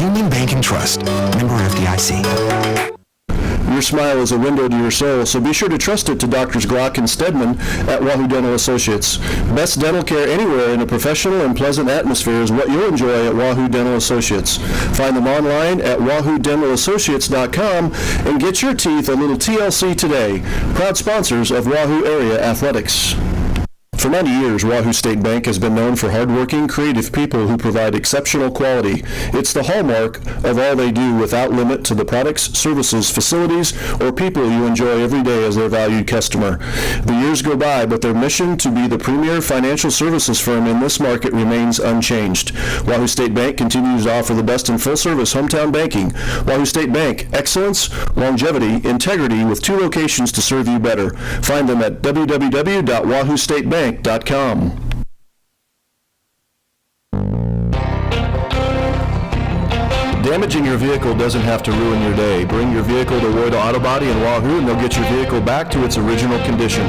Union Bank and Trust, member FDIC. Your smile is a window to your soul, so be sure to trust it to Drs. Glock and Stedman at Wahoo Dental Associates. Best dental care anywhere in a professional and pleasant atmosphere is what you'll enjoy at Wahoo Dental Associates. Find them online at wahoodentalassociates.com and get your teeth a little TLC today. Proud sponsors of Wahoo Area Athletics. For many years, Wahoo State Bank has been known for hardworking, creative people who provide exceptional quality. It's the hallmark of all they do without limit to the products, services, facilities, or people you enjoy every day as their valued customer. The years go by, but their mission to be the premier financial services firm in this market remains unchanged. Wahoo State Bank continues to offer the best in full-service hometown banking. Wahoo State Bank, excellence, longevity, integrity, with 2 locations to serve you better. Find them at www.wahoostatebank.com. Damaging your vehicle doesn't have to ruin your day. Bring your vehicle to Woida Auto Body in Wahoo and they'll get your vehicle back to its original condition.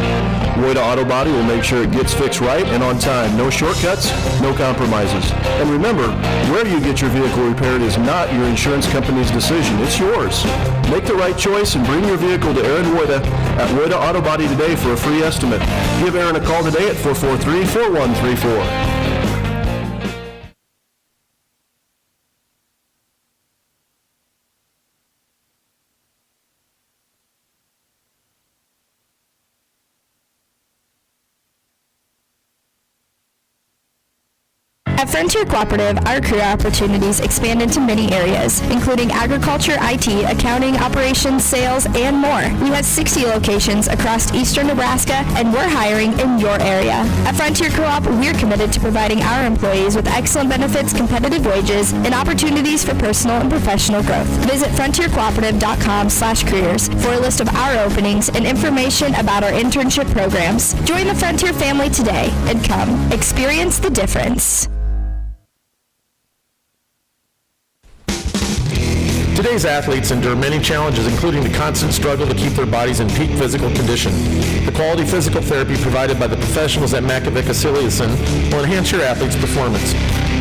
Woida Auto Body will make sure it gets fixed right and on time. No shortcuts, no compromises. And remember, where you get your vehicle repaired is not your insurance company's decision. It's yours. Make the right choice and bring your vehicle to Aaron Woida at Woida Auto Body today for a free estimate. Give Aaron a call today at 443-4134. At Frontier Cooperative, our career opportunities expand into many areas, including agriculture, IT, accounting, operations, sales, and more. We have 60 locations across eastern Nebraska, and we're hiring in your area. At Frontier Co-op, we're committed to providing our employees with excellent benefits, competitive wages, and opportunities for personal and professional growth. Visit frontiercooperative.com/careers for a list of our openings and information about our internship programs. Join the Frontier family today and come experience the difference. Today's athletes endure many challenges, including the constant struggle to keep their bodies in peak physical condition. The quality physical therapy provided by the professionals at Macavicka-Ciliason will enhance your athlete's performance.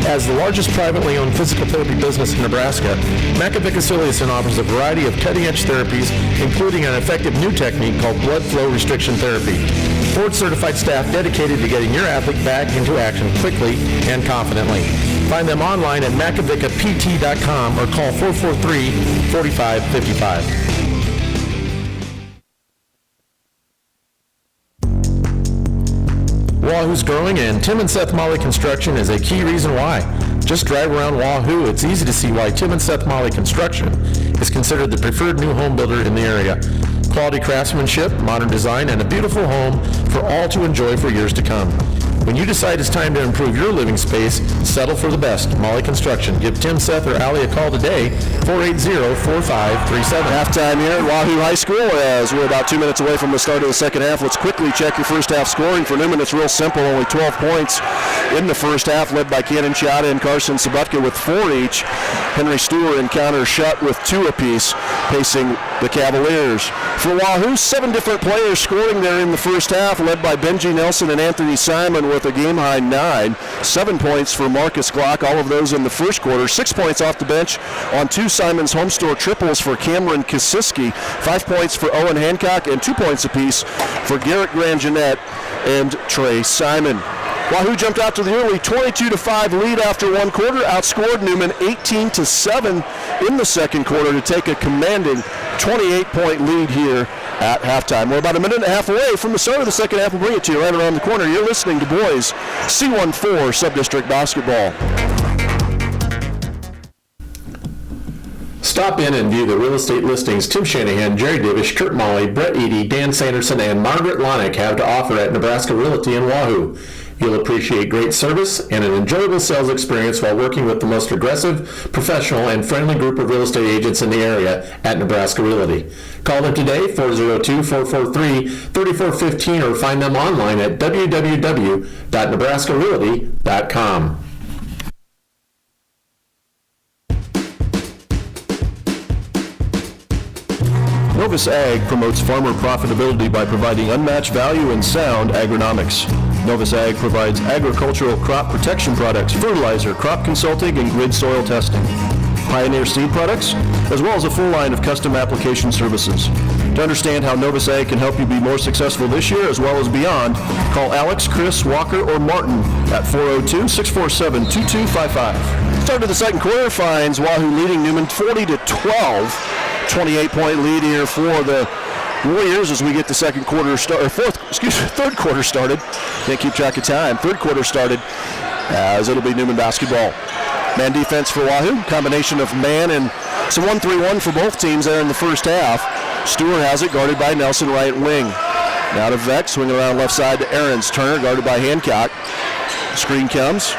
As the largest privately owned physical therapy business in Nebraska, Macavicka-Ciliason offers a variety of cutting-edge therapies, including an effective new technique called blood flow restriction therapy. Board-certified staff dedicated to getting your athlete back into action quickly and confidently. Find them online at macavickapt.com or call 443-4555. Wahoo's growing, and Tim and Seth Molly Construction is a key reason why. Just drive around Wahoo. It's easy to see why Tim and Seth Molly Construction is considered the preferred new home builder in the area. Quality craftsmanship, modern design, and a beautiful home for all to enjoy for years to come. When you decide it's time to improve your living space, settle for the best. Molly Construction. Give Tim, Seth, or Allie a call today, 480-4537. Halftime here at Wahoo High School as we're about 2 minutes away from the start of the second half. Let's quickly check your first half scoring. For Neumann, it's real simple. Only 12 points in the first half, led by Cannon Chata and Carson Sabutka with 4 each. Henry Stewart and Connor Shutt with 2 apiece, pacing the Cavaliers. For Wahoo, 7 different players scoring there in the first half, led by Benji Nelson and Anthony Simon with a game-high 9. 7 points for Marcus Glock, all of those in the first quarter. 6 points off the bench on 2 Simon's home store triples for Cameron Kosiski. 5 points for Owen Hancock and 2 points apiece for Garrett Grangenet and Trey Simon. Wahoo jumped out to the early 22-5 lead after 1 quarter, outscored Neumann 18-7 in the second quarter to take a commanding 28-point lead here at halftime. We're about a minute and a half away from the start of the second half. We'll bring it to you right around the corner. You're listening to Boys C14 Sub-District Basketball. Stop in and view the real estate listings Tim Shanahan, Jerry Divish, Kurt Molly, Brett Eady, Dan Sanderson, and Margaret Lonick have to offer at Nebraska Realty in Wahoo. You'll appreciate great service and an enjoyable sales experience while working with the most aggressive, professional, and friendly group of real estate agents in the area at Nebraska Realty. Call them today, 402-443-3415, or find them online at www.nebraskarealty.com. Novus Ag promotes farmer profitability by providing unmatched value and sound agronomics. Novus Ag provides agricultural crop protection products, fertilizer, crop consulting, and grid soil testing. Pioneer seed products, as well as a full line of custom application services. To understand how Novus Ag can help you be more successful this year as well as beyond, call Alex, Chris, Walker, or Martin at 402-647-2255. Start of the second quarter finds Wahoo leading Neumann 40-12. 28-point lead here for the Warriors as we get the third quarter started. Can't keep track of time. Third quarter started as it'll be Neumann basketball. Man defense for Wahoo. Combination of man and some 1-3-1 for both teams there in the first half. Stewart has it, guarded by Nelson, right wing. Now to Vec, swing around left side to Aarons. Turner, guarded by Hancock. Screen comes.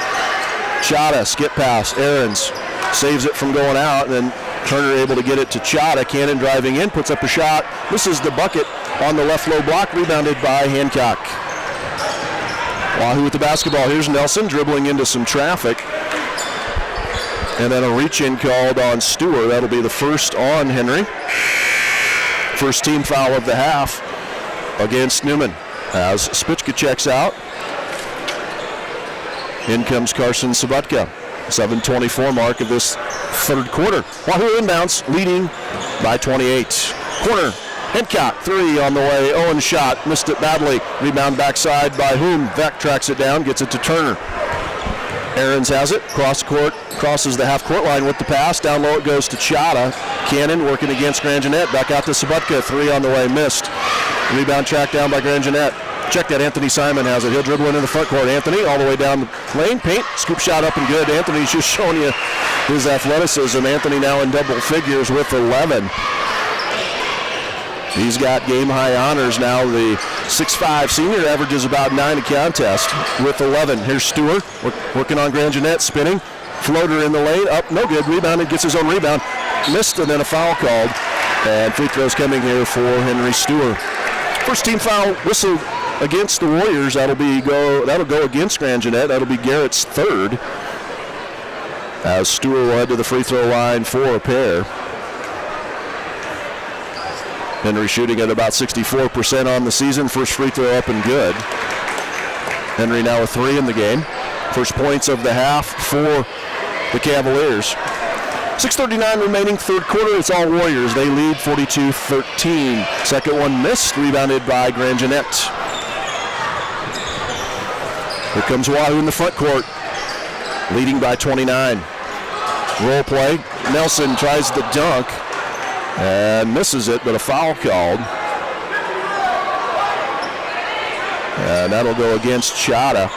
Chata, skip pass. Aarons saves it from going out, and then Turner able to get it to Chata. Cannon driving in, puts up a shot. Misses the bucket on the left low block, rebounded by Hancock. Wahoo with the basketball. Here's Nelson dribbling into some traffic. And then a reach-in called on Stewart. That'll be the first on Henry. First team foul of the half against Neumann as Spichka checks out. In comes Carson Sabutka. 7:24 mark of this third quarter. Wahoo inbounds, leading by 28. Corner, Hancock, three on the way. Owen shot, missed it badly. Rebound backside by whom? Vec tracks it down, gets it to Turner. Aarons has it, cross court, crosses the half-court line with the pass. Down low it goes to Chata. Cannon working against Grangenet. Back out to Sabutka, three on the way, missed. Rebound tracked down by Grangenet. Check that, Anthony Simon has it. He'll dribble into the front court. Anthony all the way down the lane. Paint, scoop shot up and good. Anthony's just showing you his athleticism. Anthony now in double figures with 11. He's got game-high honors now. The 6'5 senior averages about 9 a contest with 11. Here's Stewart working on Grangenet, spinning. Floater in the lane, up, no good. Rebounded, gets his own rebound. Missed, and then a foul called. And free throws coming here for Henry Stewart. First team foul whistled against the Warriors. That'll go against Grangenet. That'll be Garrett's third. As Stewart will head to the free throw line for a pair. Henry shooting at about 64% on the season. First free throw up and good. Henry now with 3 in the game. First points of the half for the Cavaliers. 6:39 remaining, third quarter. It's all Warriors. They lead 42-13. Second one missed, rebounded by Grangenet. Here comes Wahoo in the front court, leading by 29. Roll play. Nelson tries the dunk and misses it, but a foul called. And that'll go against Chata.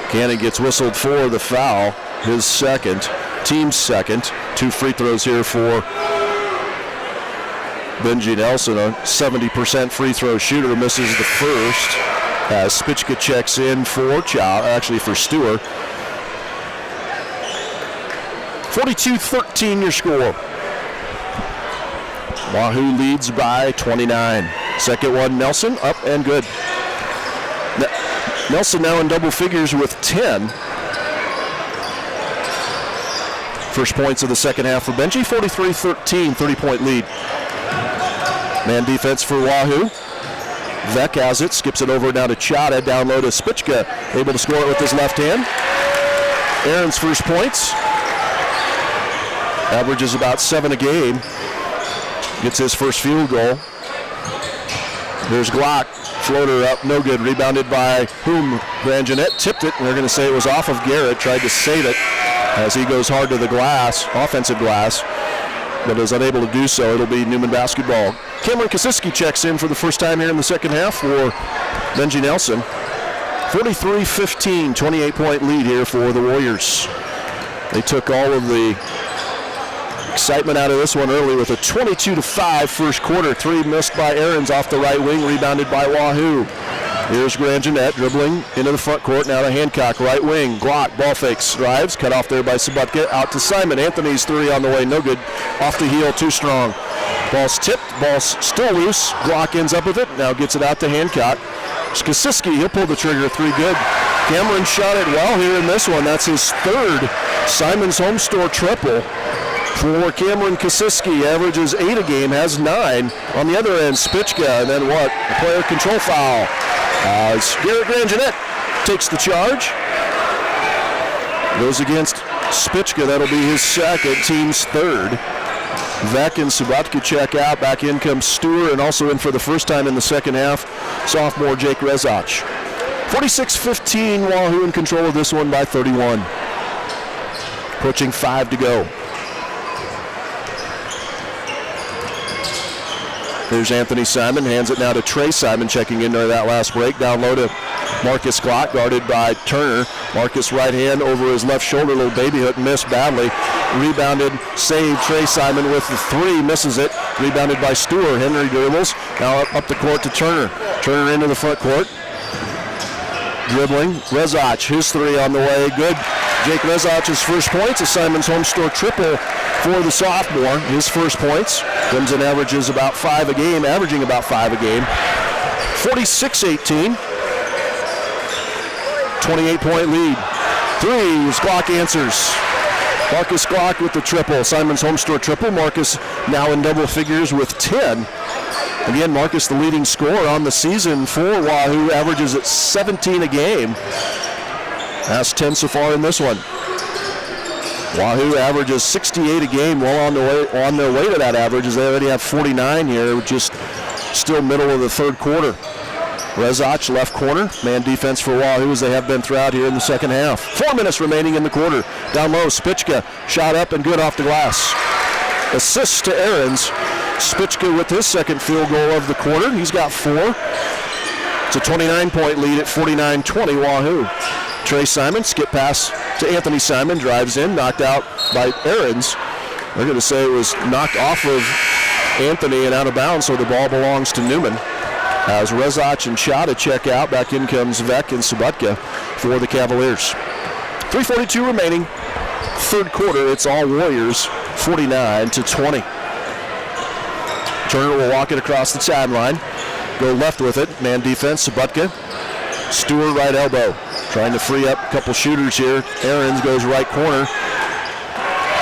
Cannon gets whistled for the foul, his second, team's second. 2 free throws here for Benji Nelson, a 70% free throw shooter, misses the first. As Spichka checks in for for Stewart. 42-13 your score. Wahoo leads by 29. Second one, Nelson, up and good. Nelson now in double figures with 10. First points of the second half for Benji, 43-13, 30-point lead. Man defense for Wahoo. Vec has it, skips it over now to Chata, down low to Spichka, able to score it with his left hand. Aaron's first points. Averages about 7 a game. Gets his first field goal. There's Glock, floater up, no good, rebounded by whom? Grangenet tipped it, and they're going to say it was off of Garrett, tried to save it as he goes hard to the glass, offensive glass, but is unable to do so. It'll be Neumann basketball. Cameron Kosiski checks in for the first time here in the second half for Benji Nelson. 43-15, 28-point lead here for the Warriors. They took all of the excitement out of this one early with a 22-5 first quarter. 3 missed by Aarons off the right wing, rebounded by Wahoo. Here's Grangenet dribbling into the front court, now to Hancock, right wing. Glock, ball fakes, drives, cut off there by Sabutka, out to Simon. Anthony's 3 on the way, no good. Off the heel, too strong. Ball's tipped, ball's still loose. Glock ends up with it, now gets it out to Hancock. Kosiski, he'll pull the trigger, 3 good. Cameron shot it well here in this one. That's his third Simon's Home Store triple. For Cameron Kosiski, averages 8 a game, has 9. On the other end, Spichka, and then what? A player control foul. As Garrett Grangenet takes the charge. Goes against Spichka. That'll be his second, team's third. Vec and Subotka check out. Back in comes Stewart, and also in for the first time in the second half, sophomore Jake Rezach. 46-15, Wahoo in control of this one by 31. Approaching 5 to go. There's Anthony Simon, hands it now to Trey Simon, checking into that last break. Down low to Marcus Glott, guarded by Turner. Marcus right hand over his left shoulder, little baby hook, missed badly. Rebounded, saved. Trey Simon with the three, misses it. Rebounded by Stewart. Henry dribbles, now up the court to Turner. Turner into the front court. Dribbling, Rezach, his three on the way, good. Jake Rezach's first points, a Simon's home store triple for the sophomore. His first points comes in averaging about 5 a game. 46-18. 28-point lead. Threes, Glock answers. Marcus Glock with the triple. Simon's home store triple. Marcus now in double figures with 10. Again, Marcus the leading scorer on the season for Wahoo, averages at 17 a game. That's 10 so far in this one. Wahoo averages 68 a game, well on their way to that average, as they already have 49 here, just still middle of the third quarter. Rezach left corner, man defense for Wahoo as they have been throughout here in the second half. 4 minutes remaining in the quarter. Down low, Spichka shot up and good off the glass. Assist to Ahrens. Spichka with his second field goal of the quarter. He's got 4. It's a 29-point lead at 49-20 Wahoo. Trey Simon, skip pass to Anthony Simon, drives in, knocked out by Ahrens. They're going to say it was knocked off of Anthony and out of bounds, so the ball belongs to Neumann. As Rezach and Chada check out, back in comes Vec and Subotka for the Cavaliers. 3:42 remaining. Third quarter, it's all Warriors, 49-20. Turner will walk it across the sideline. Go left with it. Man defense, Subotka. Stewart right elbow. Trying to free up a couple shooters here. Ahrens goes right corner.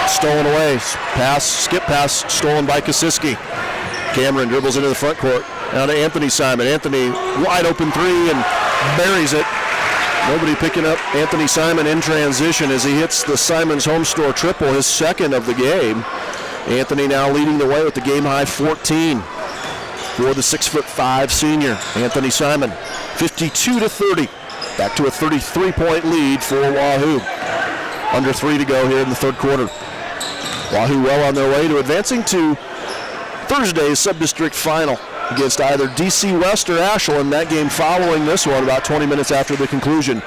Stolen away. Skip pass, stolen by Kosiski. Cameron dribbles into the front court. Now to Anthony Simon. Anthony, wide open three and buries it. Nobody picking up Anthony Simon in transition as he hits the Simon's home store triple, his second of the game. Anthony now leading the way with the game high 14 for the 6'5" senior, Anthony Simon. 52-30. Back to a 33-point lead for Wahoo. Under 3 to go here in the third quarter. Wahoo well on their way to advancing to Thursday's sub-district final against either DC West or Ashland. That game following this one about 20 minutes after the conclusion.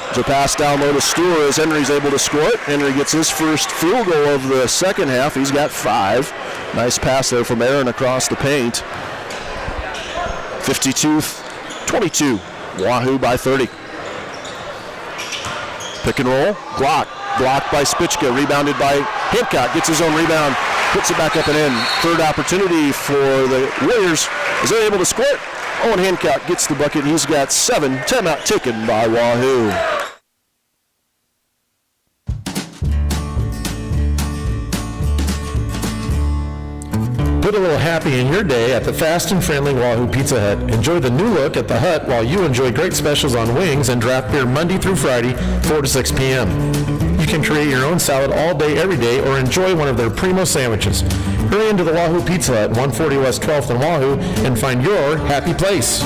It's a pass down low to Stewart as Henry's able to score it. Henry gets his first field goal of the second half. He's got 5. Nice pass there from Aaron across the paint. 52-22. Wahoo by 30. Pick and roll. Glock. Blocked by Spichka. Rebounded by Hancock. Gets his own rebound. Puts it back up and in. Third opportunity for the Warriors. Is they able to score it? Owen Hancock gets the bucket. He's got 7. Timeout taken by Wahoo. Put a little happy in your day at the fast and friendly Wahoo Pizza Hut. Enjoy the new look at the Hut while you enjoy great specials on wings and draft beer Monday through Friday, 4 to 6 p.m. You can create your own salad all day, every day, or enjoy one of their primo sandwiches. Hurry into the Wahoo Pizza Hut, 140 West 12th in Wahoo, and find your happy place.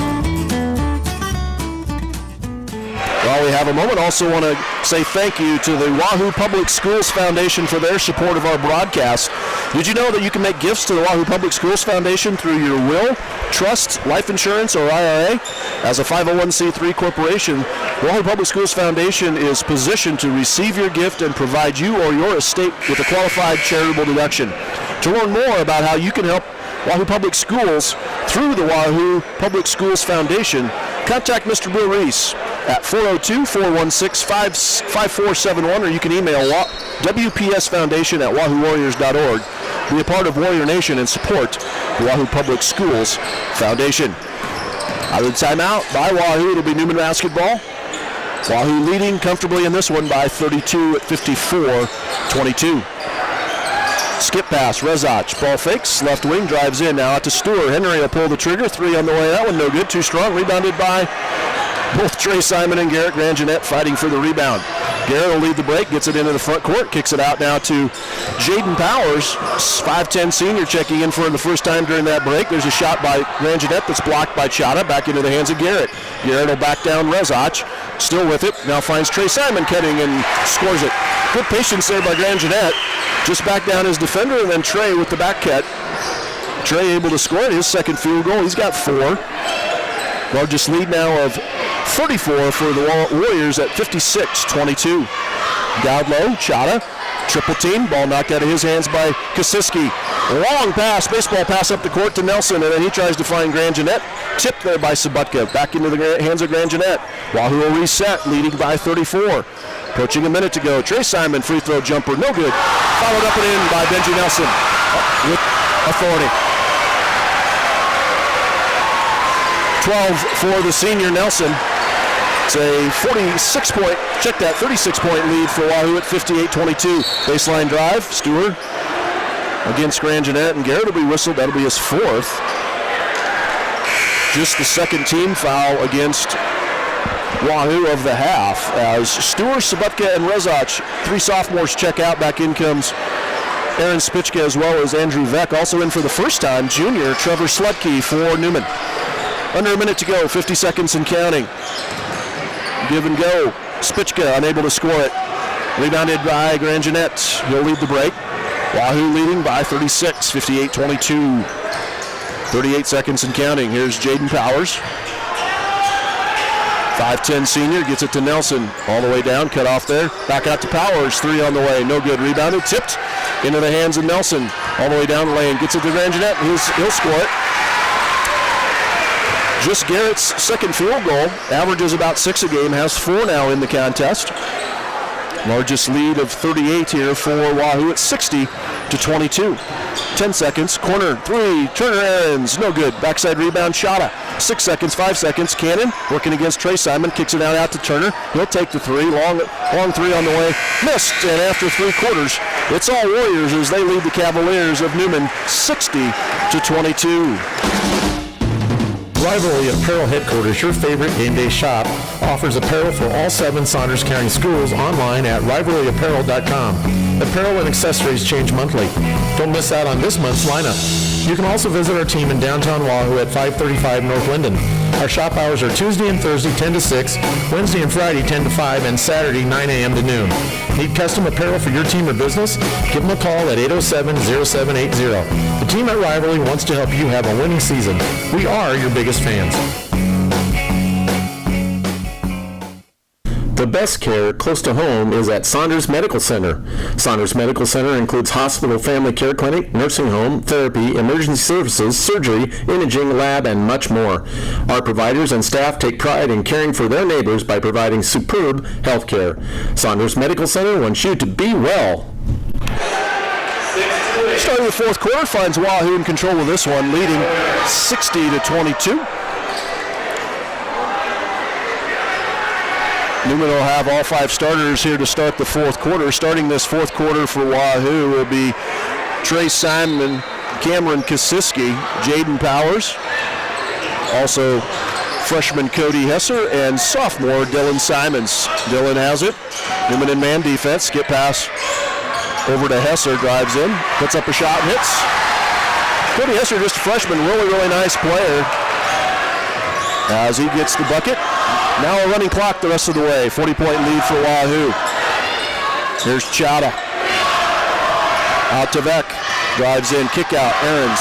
While we have a moment, also want to say thank you to the Wahoo Public Schools Foundation for their support of our broadcast. Did you know that you can make gifts to the Wahoo Public Schools Foundation through your will, trust, life insurance, or IRA? As a 501c3 corporation, Wahoo Public Schools Foundation is positioned to receive your gift and provide you or your estate with a qualified charitable deduction. To learn more about how you can help Wahoo Public Schools through the Wahoo Public Schools Foundation, contact Mr. Bill Reese at 402-416-5471, or you can email WPSFoundation@wahoowarriors.org. Be a part of Warrior Nation and support the Wahoo Public Schools Foundation. Out of the timeout by Wahoo, it'll be Neumann basketball. Wahoo leading comfortably in this one by 32 at 54-22. Skip pass, Rezach, ball fakes, left wing, drives in, now out to Stewart. Henry will pull the trigger, 3 on the way, that one no good, too strong, rebounded by Both Trey Simon and Garrett Grangenet fighting for the rebound. Garrett will lead the break, gets it into the front court, kicks it out now to Jaden Powers, 5'10 senior, checking in for the first time during that break. There's a shot by Grangenet that's blocked by Chata, back into the hands of Garrett. Garrett will back down Rezach, still with it, now finds Trey Simon cutting and scores it. Good patience there by Grangenet, just back down his defender, and then Trey with the back cut. Trey able to score his second field goal. He's got 4. Largest lead now of 34 for the Warriors at 56-22. Godlow, Chata, triple team. Ball knocked out of his hands by Kosiski. Long pass, baseball pass up the court to Nelson, and then he tries to find Grangenet. Tipped there by Sabutka. Back into the hands of Grangenet. Wahoo will reset, leading by 34. Approaching a minute to go. Trey Simon, free throw jumper, no good. Followed up and in by Benji Nelson with authority. 12 for the senior Nelson. It's a 36-point lead for Wahoo at 58-22. Baseline drive, Stewart against Grangenet, and Garrett will be whistled. That'll be his 4th. Just the second team foul against Wahoo of the half, as Stewart, Sabutka, and Rezach, 3 sophomores, check out. Back in comes Aaron Spichka as well as Andrew Veck. Also in for the first time, junior Trevor Slutke for Neumann. Under a minute to go, 50 seconds and counting. Give and go. Spichka unable to score it. Rebounded by Grangenet. He'll lead the break. Wahoo leading by 36, 58-22. 38 seconds and counting. Here's Jaden Powers. 5'10 senior, gets it to Nelson. All the way down, cut off there. Back out to Powers, 3 on the way. No good. Rebounded, tipped into the hands of Nelson. All the way down the lane. Gets it to Grangenet. He'll score it. Just Garrett's second field goal. Averages about 6 a game. Has 4 now in the contest. Largest lead of 38 here for Wahoo at 60-22. 10 seconds. Corner 3. Turner Aarons. No good. Backside rebound. Chata. 6 seconds. 5 seconds. Cannon working against Trey Simon. Kicks it out to Turner. He'll take the 3. Long 3 on the way. Missed. And after 3 quarters, it's all Warriors as they lead the Cavaliers of Neumann 60-22. Rivalry Apparel Headquarters, your favorite game day shop, offers apparel for all 7 Saunders County schools online at rivalryapparel.com. Apparel and accessories change monthly. Don't miss out on this month's lineup. You can also visit our team in downtown Wahoo at 535 North Linden. Our shop hours are Tuesday and Thursday 10 to 6, Wednesday and Friday 10 to 5, and Saturday 9 a.m. to noon. Need custom apparel for your team or business? Give them a call at 807-0780. The team at Rivalry wants to help you have a winning season. We are your biggest fans. The best care close to home is at Saunders Medical Center. Saunders Medical Center includes hospital, family care clinic, nursing home, therapy, emergency services, surgery, imaging, lab, and much more. Our providers and staff take pride in caring for their neighbors by providing superb health care. Saunders Medical Center wants you to be well. Starting the fourth quarter, finds Wahoo in control of this one, leading 60-22. Neumann will have all 5 starters here to start the fourth quarter. Starting this fourth quarter for Wahoo will be Trey Simon, Cameron Kosiski, Jaden Powers, also freshman Cody Hesser, and sophomore Dylan Simons. Dylan has it. Neumann in man defense. Skip pass over to Hesser, drives in, puts up a shot, and hits. Cody Hesser, just a freshman, really nice player as he gets the bucket. Now a running clock the rest of the way. 40-point lead for Wahoo. Here's Chata. Out to Veck. Drives in, kick out, Aarons.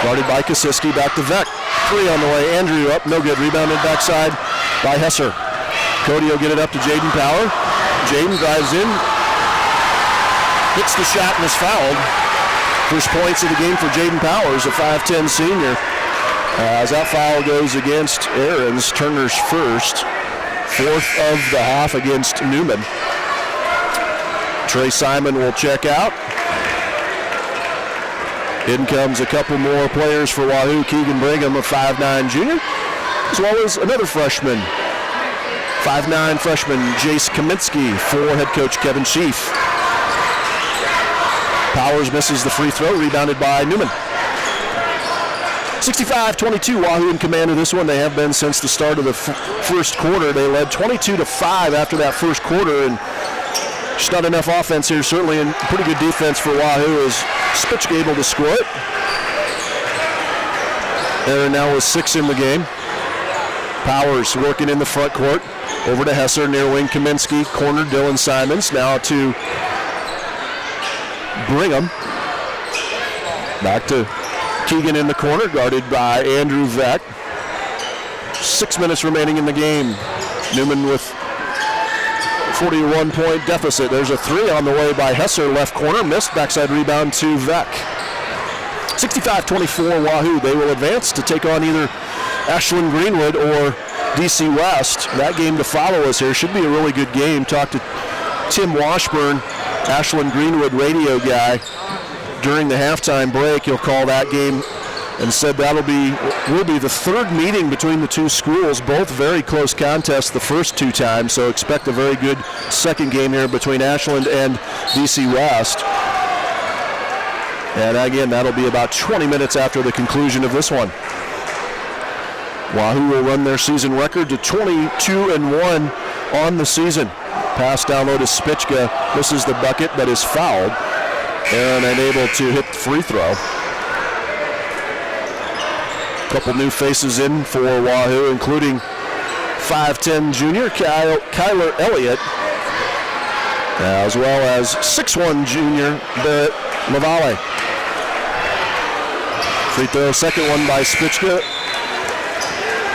Guarded by Kosiski, back to Veck. 3 on the way, Andrew up, no good. Rebounded backside by Hesser. Cody will get it up to Jaden Power. Jaden drives in, hits the shot and is fouled. First points of the game for Jaden Powers, a 5'10 senior. As that foul goes against Aarons, Turner's first. 4th of the half against Neumann. Trey Simon will check out. In comes a couple more players for Wahoo. Keegan Brigham, a 5'9 junior, as well as another freshman, 5'9 freshman Jace Kaminsky for head coach Kevin Sheaf. Powers misses the free throw, rebounded by Neumann. 65-22, Wahoo in command of this one. They have been since the start of the first quarter. They led 22-5 after that first quarter, and just not enough offense here, certainly, and pretty good defense for Wahoo as Spitzke able to score it. Aaron now with 6 in the game. Powers working in the front court. Over to Hesser, near wing Kaminsky, corner Dylan Simons. Now to Brigham. Back to Keegan in the corner, guarded by Andrew Vec. 6 minutes remaining in the game. Neumann with 41-point deficit. There's a 3 on the way by Hesser, left corner, missed, backside rebound to Vec. 65-24 Wahoo. They will advance to take on either Ashland Greenwood or DC West. That game to follow us here should be a really good game. Talked to Tim Washburn, Ashland Greenwood radio guy, during the halftime break. He'll call that game and said will be the third meeting between the two schools, both very close contests the first 2 times, so expect a very good second game here between Ashland and DC West. And again, that'll be about 20 minutes after the conclusion of this one. Wahoo will run their season record to 22-1 on the season. Pass down low to Spitzke, misses the bucket but is fouled. Aaron unable to hit the free throw. Couple new faces in for Wahoo, including 5'10 junior Kyler Elliott, as well as 6'1 junior Barrett Lavalle. Free throw, second one by Spitzke,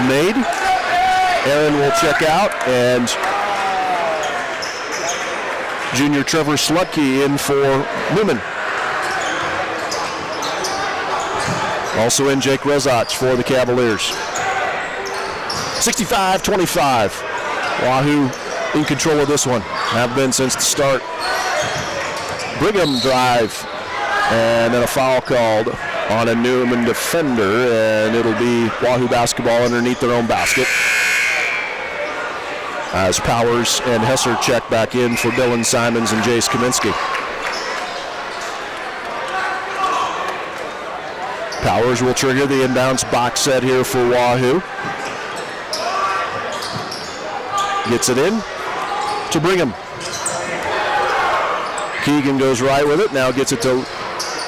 made. Aaron will check out, and junior Trevor Slutke in for Neumann. Also in Jake Rezach for the Cavaliers. 65-25. Wahoo in control of this one. Have been since the start. Brigham drive, and then a foul called on a Neumann defender, and it'll be Wahoo basketball underneath their own basket. As Powers and Hesser check back in for Dylan Simons and Jace Kaminsky. Powers will trigger the inbounds box set here for Wahoo. Gets it in to Brigham. Keegan goes right with it, now gets it to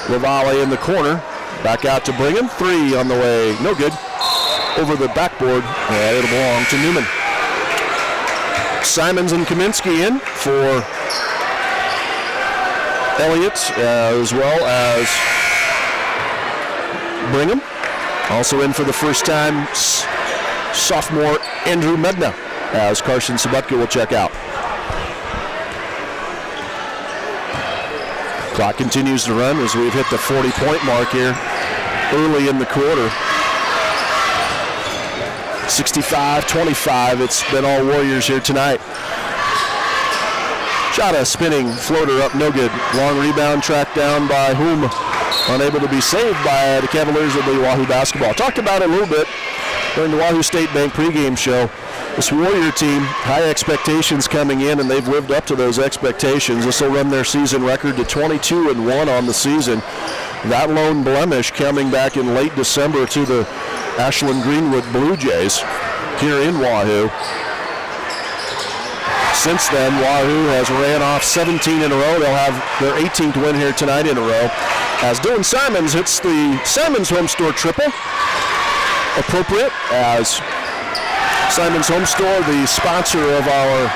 Lavalle in the corner. Back out to Brigham, 3 on the way, no good. Over the backboard, and it'll belong to Neumann. Simons and Kaminsky in for Elliott, as well as Brigham. Also in for the first time, sophomore Andrew Medna, as Carson Sabutka will check out. Clock continues to run as we've hit the 40-point mark here early in the quarter. 65-25, it's been all Warriors here tonight. Shot a spinning floater up, no good. Long rebound tracked down by Hume. Unable to be saved by the Cavaliers. Will be Wahoo basketball. Talked about it a little bit during the Wahoo State Bank pregame show. This Warrior team, high expectations coming in, and they've lived up to those expectations. This will run their season record to 22-1 on the season. That lone blemish coming back in late December to the Ashland Greenwood Blue Jays here in Wahoo. Since then, Wahoo has ran off 17 in a row. They'll have their 18th win here tonight in a row. As Dylan Simons hits the Simons Home Store triple. Appropriate, as Simons Home Store, the sponsor of our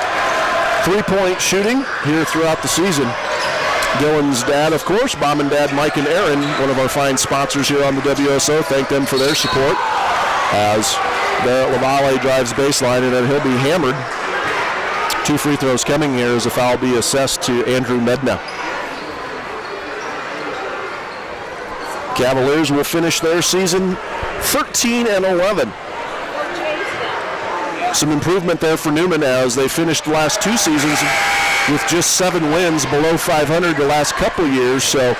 three-point shooting here throughout the season. Dylan's dad, of course, mom and dad Mike and Aaron, one of our fine sponsors here on the WSO. Thank them for their support as Barrett Lavalle drives baseline, and then he'll be hammered. 2 free throws coming here as a foul be assessed to Andrew Medna. Cavaliers will finish their season 13-11. Some improvement there for Neumann as they finished the last 2 seasons with just 7 wins, below 500 the last couple years. So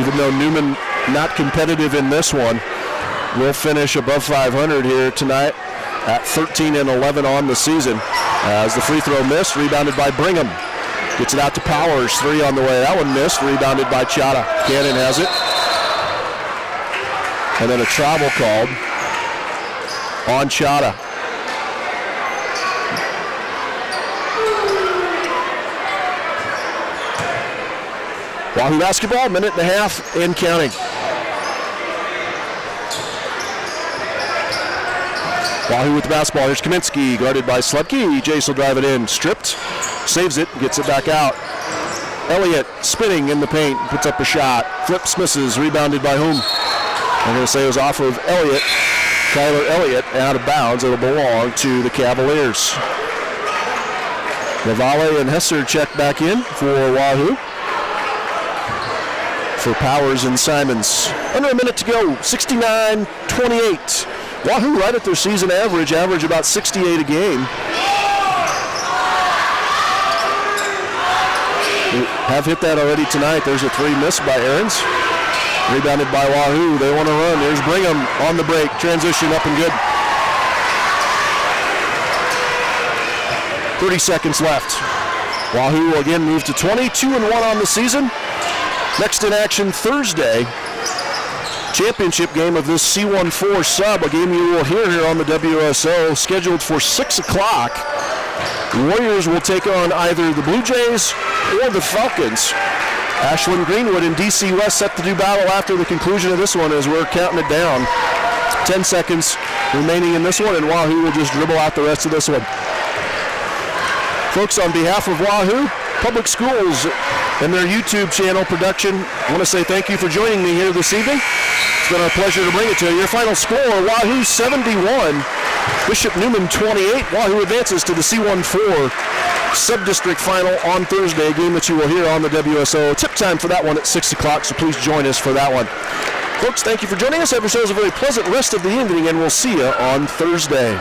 even though Neumann not competitive in this one, will finish above 500 here tonight at 13-11 on the season. As the free throw missed, rebounded by Brigham. Gets it out to Powers, 3 on the way. That one missed, rebounded by Chata. Cannon has it. And then a travel called on Chata. Wahoo basketball, minute and a half and counting. Wahoo with the basketball. Here's Kaminsky, guarded by Slepke. Jace will drive it in. Stripped, saves it, gets it back out. Elliott spinning in the paint, puts up a shot. Flips, misses, rebounded by whom? I'm going to say it was off of Elliott. Kyler Elliott out of bounds. It'll belong to the Cavaliers. Navale and Hesser check back in for Wahoo. For Powers and Simons. Under a minute to go, 69-28. Wahoo right at their season average about 68 a game. We have hit that already tonight. There's a three missed by Aarons. Rebounded by Wahoo. They want to run. There's Brigham on the break. Transition up and good. 30 seconds left. Wahoo will again move to 22-1 on the season. Next in action Thursday, championship game of this C14 sub, a game you will hear here on the WSO, scheduled for 6 o'clock. Warriors will take on either the Blue Jays or the Falcons. Ashland Greenwood and DC West set to do battle after the conclusion of this one as we're counting it down. 10 seconds remaining in this one, and Wahoo will just dribble out the rest of this one. Folks, on behalf of Wahoo Public Schools and their YouTube channel production, I want to say thank you for joining me here this evening. It's been our pleasure to bring it to you. Your final score, Wahoo 71, Bishop Neumann 28. Wahoo advances to the C14 Sub-District Final on Thursday, a game that you will hear on the WSO. Tip time for that one at 6 o'clock, so please join us for that one. Folks, thank you for joining us. Have yourselves a very pleasant rest of the evening, and we'll see you on Thursday.